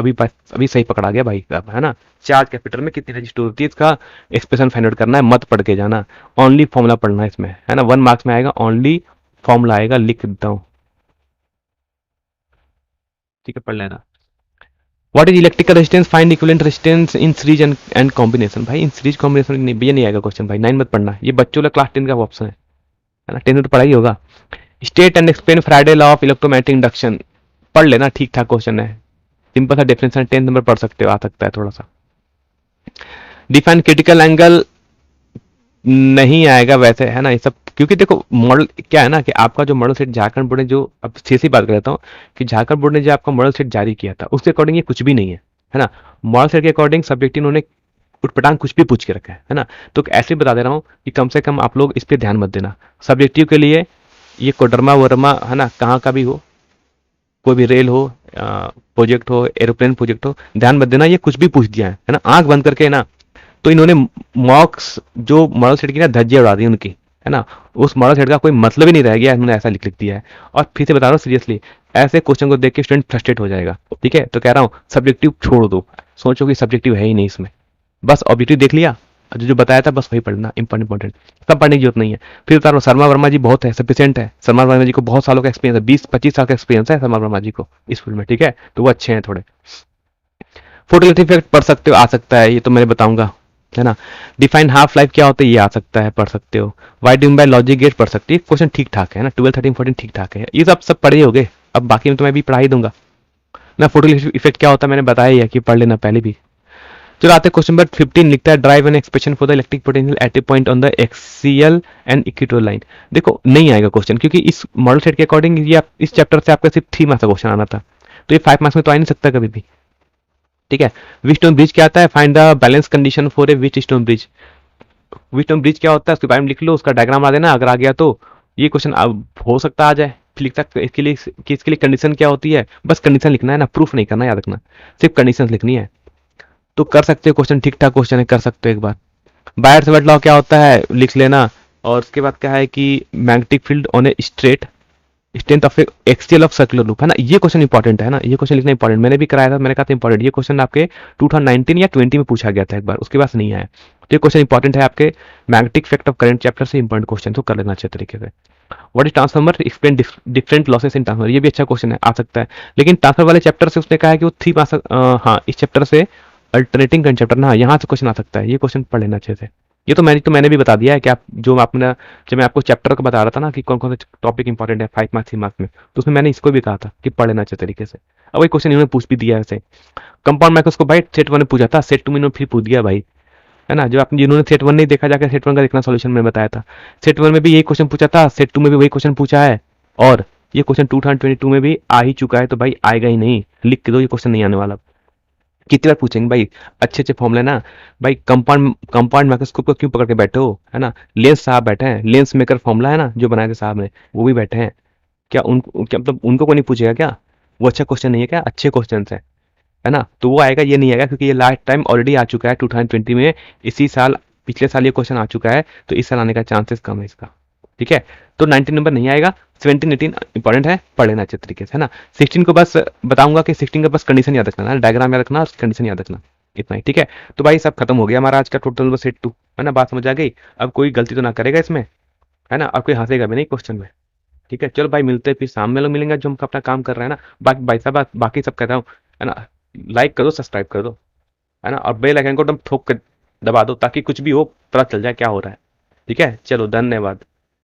अभी सही पकड़ा गया भाई, अब है ना, चार्ज कैपेसिटर में कितनी एनर्जी स्टोर होती है, इसका एक्सप्रेशन फाइंड आउट करना है, मत पढ़ के जाना, ओनली फॉर्मूला पढ़ना है इसमें, है ना, 1 मार्क्स में आएगा, ओनली फॉर्मूला आएगा, लिख देता हूँ, ठीक है, पढ़ लेना। What is electrical resistance, find equivalent resistance in series and combination, भाई इन सीरीज कॉम्बिनेशन नहीं भैया, नहीं आएगा क्वेश्चन भाई, 9 मत पढ़ना, ये बच्चों वाला क्लास 10 का ऑप्शन है ना, 10 में तो पढ़ाई होगा। State and explain Friday law of electromagnetic induction, पढ़ लेना, ठीक ठाक क्वेश्चन है, सिंपल सा डेफिनेशन, 10 नंबर पढ़ सकते हो, आ सकता है थोड़ा सा। डिफाइन क्रिटिकल एंगल, नहीं आएगा वैसे, है ना, ये सब, क्योंकि देखो मॉडल क्या है ना, कि आपका जो मॉडल सेट झारखंड बोर्ड ने जो, अब सीधी बात कर लेता हूँ, कि झारखंड बोर्ड ने जो आपका मॉडल सेट जारी किया था उसके अकॉर्डिंग ये कुछ भी नहीं है ना, मॉडल सेट के अकॉर्डिंग सब्जेक्टिव उन्होंने उठपटांग कुछ भी पूछ के रखा है ना, तो ऐसे बता दे रहा हूँ कि कम से कम आप लोग इस पर ध्यान मत देना, सब्जेक्टिव के लिए ये कोडरमा वर्मा, है ना, कहाँ का भी हो, कोई भी रेल हो, प्रोजेक्ट हो, एरोप्लेन प्रोजेक्ट हो, ध्यान मत देना, ये कुछ भी पूछ दिया है ना, आंख बंद करके ना, तो इन्होंने मॉक्स जो मॉडल सेट की ना धज्जियां उड़ा दी उनकी, है ना, उस मॉडल सेट का कोई मतलब ही नहीं रह गया, इन्होंने ऐसा लिख लिख दिया है। और फिर से बता रहा हूँ सीरियसली, ऐसे क्वेश्चन को देख के स्टूडेंट फ्रस्ट्रेट हो जाएगा, ठीक है, तो कह रहा हूँ सब्जेक्टिव छोड़ दो, सोचो कि सब्जेक्टिव है ही नहीं इसमें, बस ऑब्जेक्टिव देख लिया, जो जो बताया था बस वही पढ़ना, इंपॉर्टेंट, सब पढ़ने की जरूरत नहीं है। फिर बता रहा हूँ शर्मा वर्मा जी बहुत है, सफिशियंट है, शर्मा वर्मा जी को बहुत सालों का एक्सपीरियंस है, 20-25 साल का एक्सपीरियंस है शर्मा वर्मा जी को इस फील्ड में, ठीक है, तो वो अच्छे हैं थोड़े। फोटोलिथ इफेक्ट पढ़ सकते हो, आ सकता है, ये तो मैं बताऊंगा, है ना। डिफाइन हाफ लाइफ क्या होता है, ये आ सकता है, पढ़ सकते हो। Why do by logic gate पढ़ सकते हो, क्वेश्चन ठीक ठाक है ना, 12, 13, 14 ठीक ठाक है, ये सब पढ़े होगे, अब बाकी में तो मैं भी पढ़ा ही दूंगा ना। फोटोलिथ इफेक्ट क्या होता है मैंने बताया ही है कि पढ़ लेना पहले भी। चलो आते क्वेश्चन नंबर 15, लिखता है drive an expression for the electric potential at A point on the axial and equatorial line. देखो नहीं आएगा क्वेश्चन, क्योंकि इस मॉडल सेट के अकॉर्डिंग ये इस चैप्टर से आपका सिर्फ 3 मार्क्स का क्वेश्चन आना था, तो ये 5 मार्क्स में तो आ नहीं सकता कभी भी, ठीक है। व्हीटस्टोन ब्रिज क्या आता है, find the balance condition for a Wheatstone bridge. Wheatstone bridge क्या होता है उसके बारे में लिख लो, उसका डायग्राम आ देना, अगर आ गया तो ये क्वेश्चन अब हो सकता आ जाए। फिर लिखता है इसके लिए, कि इसके लिए कंडीशन क्या होती है, बस कंडीशन लिखना है ना, प्रूफ नहीं करना, याद रखना, सिर्फ कंडीशन लिखनी है, तो कर सकते हो क्वेश्चन, ठीक ठाक क्वेश्चन है, कर सकते हो एक बार। बायर-सावर्त लॉ क्या होता है लिख लेना, और उसके बाद क्या है कि magnetic field on a straight strength of axial of circular loop, है ना, ये क्वेश्चन इंपॉर्टेंट है ना, ये क्वेश्चन लिखना इंपॉर्टेंट, मैंने भी कराया था, मैंने कहा था इंपॉर्टेंट, ये क्वेश्चन आपके 2019 या 20 में पूछा गया था एक बार, उसके बाद नहीं आया, तो ये क्वेश्चन इंपॉर्टेंट है आपके magnetic effect of current chapter से, इंपॉर्टेंट क्वेश्चन, तो कर लेना अच्छे तरीके से। What is transformer, explain different losses in transformer, ये भी अच्छा क्वेश्चन है, आ सकता है, लेकिन ट्रांसफर वाले चैप्टर से उसने कहा है कि वो 3 मार्क्स, हाँ इस चैप्टर से अल्टरनेटिंग करंट चैप्टर ना, यहाँ से क्वेश्चन आ सकता है, ये क्वेश्चन पढ़ लेना अच्छे से। ये तो मैंने भी बता दिया है कि आप जो आपने, जब मैं आपको चैप्टर को बता रहा था ना कि कौन कौन से टॉपिक इंपॉर्टेंट है 5 मार्क्स 3 मार्क्स में, तो उसमें मैंने इसको भी कहा था कि पढ़ लेना अच्छे तरीके से। अब वही क्वेश्चन इन्होंने पूछ भी दिया है वैसे। कंपाउंड माइक्रोस्कोप भाई सेट 1 में पूछा था, सेट 2 में इन्होंने फिर पूछ दिया भाई, है ना, जो आपने जिन्होंने सेट 1 नहीं देखा जाकर सेट 1 का देखना, सॉल्यूशन में बताया था, सेट 1 में भी यही क्वेश्चन पूछा था, सेट 2 में भी वही क्वेश्चन पूछा है, और ये क्वेश्चन 2022 में भी आ ही चुका है, तो भाई आएगा ही नहीं, लिख के दो, ये क्वेश्चन नहीं आने वाला। कितनी बार पूछेंगे भाई, अच्छे अच्छे फॉर्मूले ना भाई, कंपाउंड माइक्रोस्कोप को क्यों पकड़ के बैठे हो, है ना, लेंस साहब बैठे हैं, लेंस मेकर फॉर्मूला है ना जो बनाए थे साहब ने, वो भी बैठे हैं, क्या उनको, क्या मतलब उनको कोई नहीं पूछेगा क्या, वो अच्छा क्वेश्चन नहीं है क्या, अच्छे क्वेश्चन है ना, तो वो आएगा, ये नहीं आएगा, क्योंकि ये लास्ट टाइम ऑलरेडी आ चुका है 2020 में, इसी साल, पिछले साल ये क्वेश्चन आ चुका है, तो इस साल आने का चांसेस कम है इसका, ठीक है, तो 19 नंबर नहीं आएगा। 17 18 इंपॉर्टेंट है, पढ़ लेना अच्छे तरीके से, है ना। 16 को बस बताऊंगा कि 16 का बस कंडीशन याद रखना है, डायग्राम याद रखना और कंडीशन याद रखना, इतना ही, ठीक है। तो भाई सब खत्म हो गया हमारा आज का टोटल बस सेट 2, है ना, बात समझ आ गई। अब कोई गलती तो ना करेगा इसमें, है ना, और कोई हंसेगा भी नहीं क्वेश्चन में, ठीक है। चलो भाई मिलते हैं फिर, शाम में लोग मिलेंगे जो हम अपना काम कर रहे हैं ना। बाकी भाई साहब बाकी सब कह रहा हूँ, है ना, लाइक कर दो, सब्सक्राइब कर दो, है ना, और बेल आइकन को एकदम ठोक कर दबा दो ताकि कुछ भी हो पता चल जाए क्या हो रहा है, ठीक है। चलो धन्यवाद।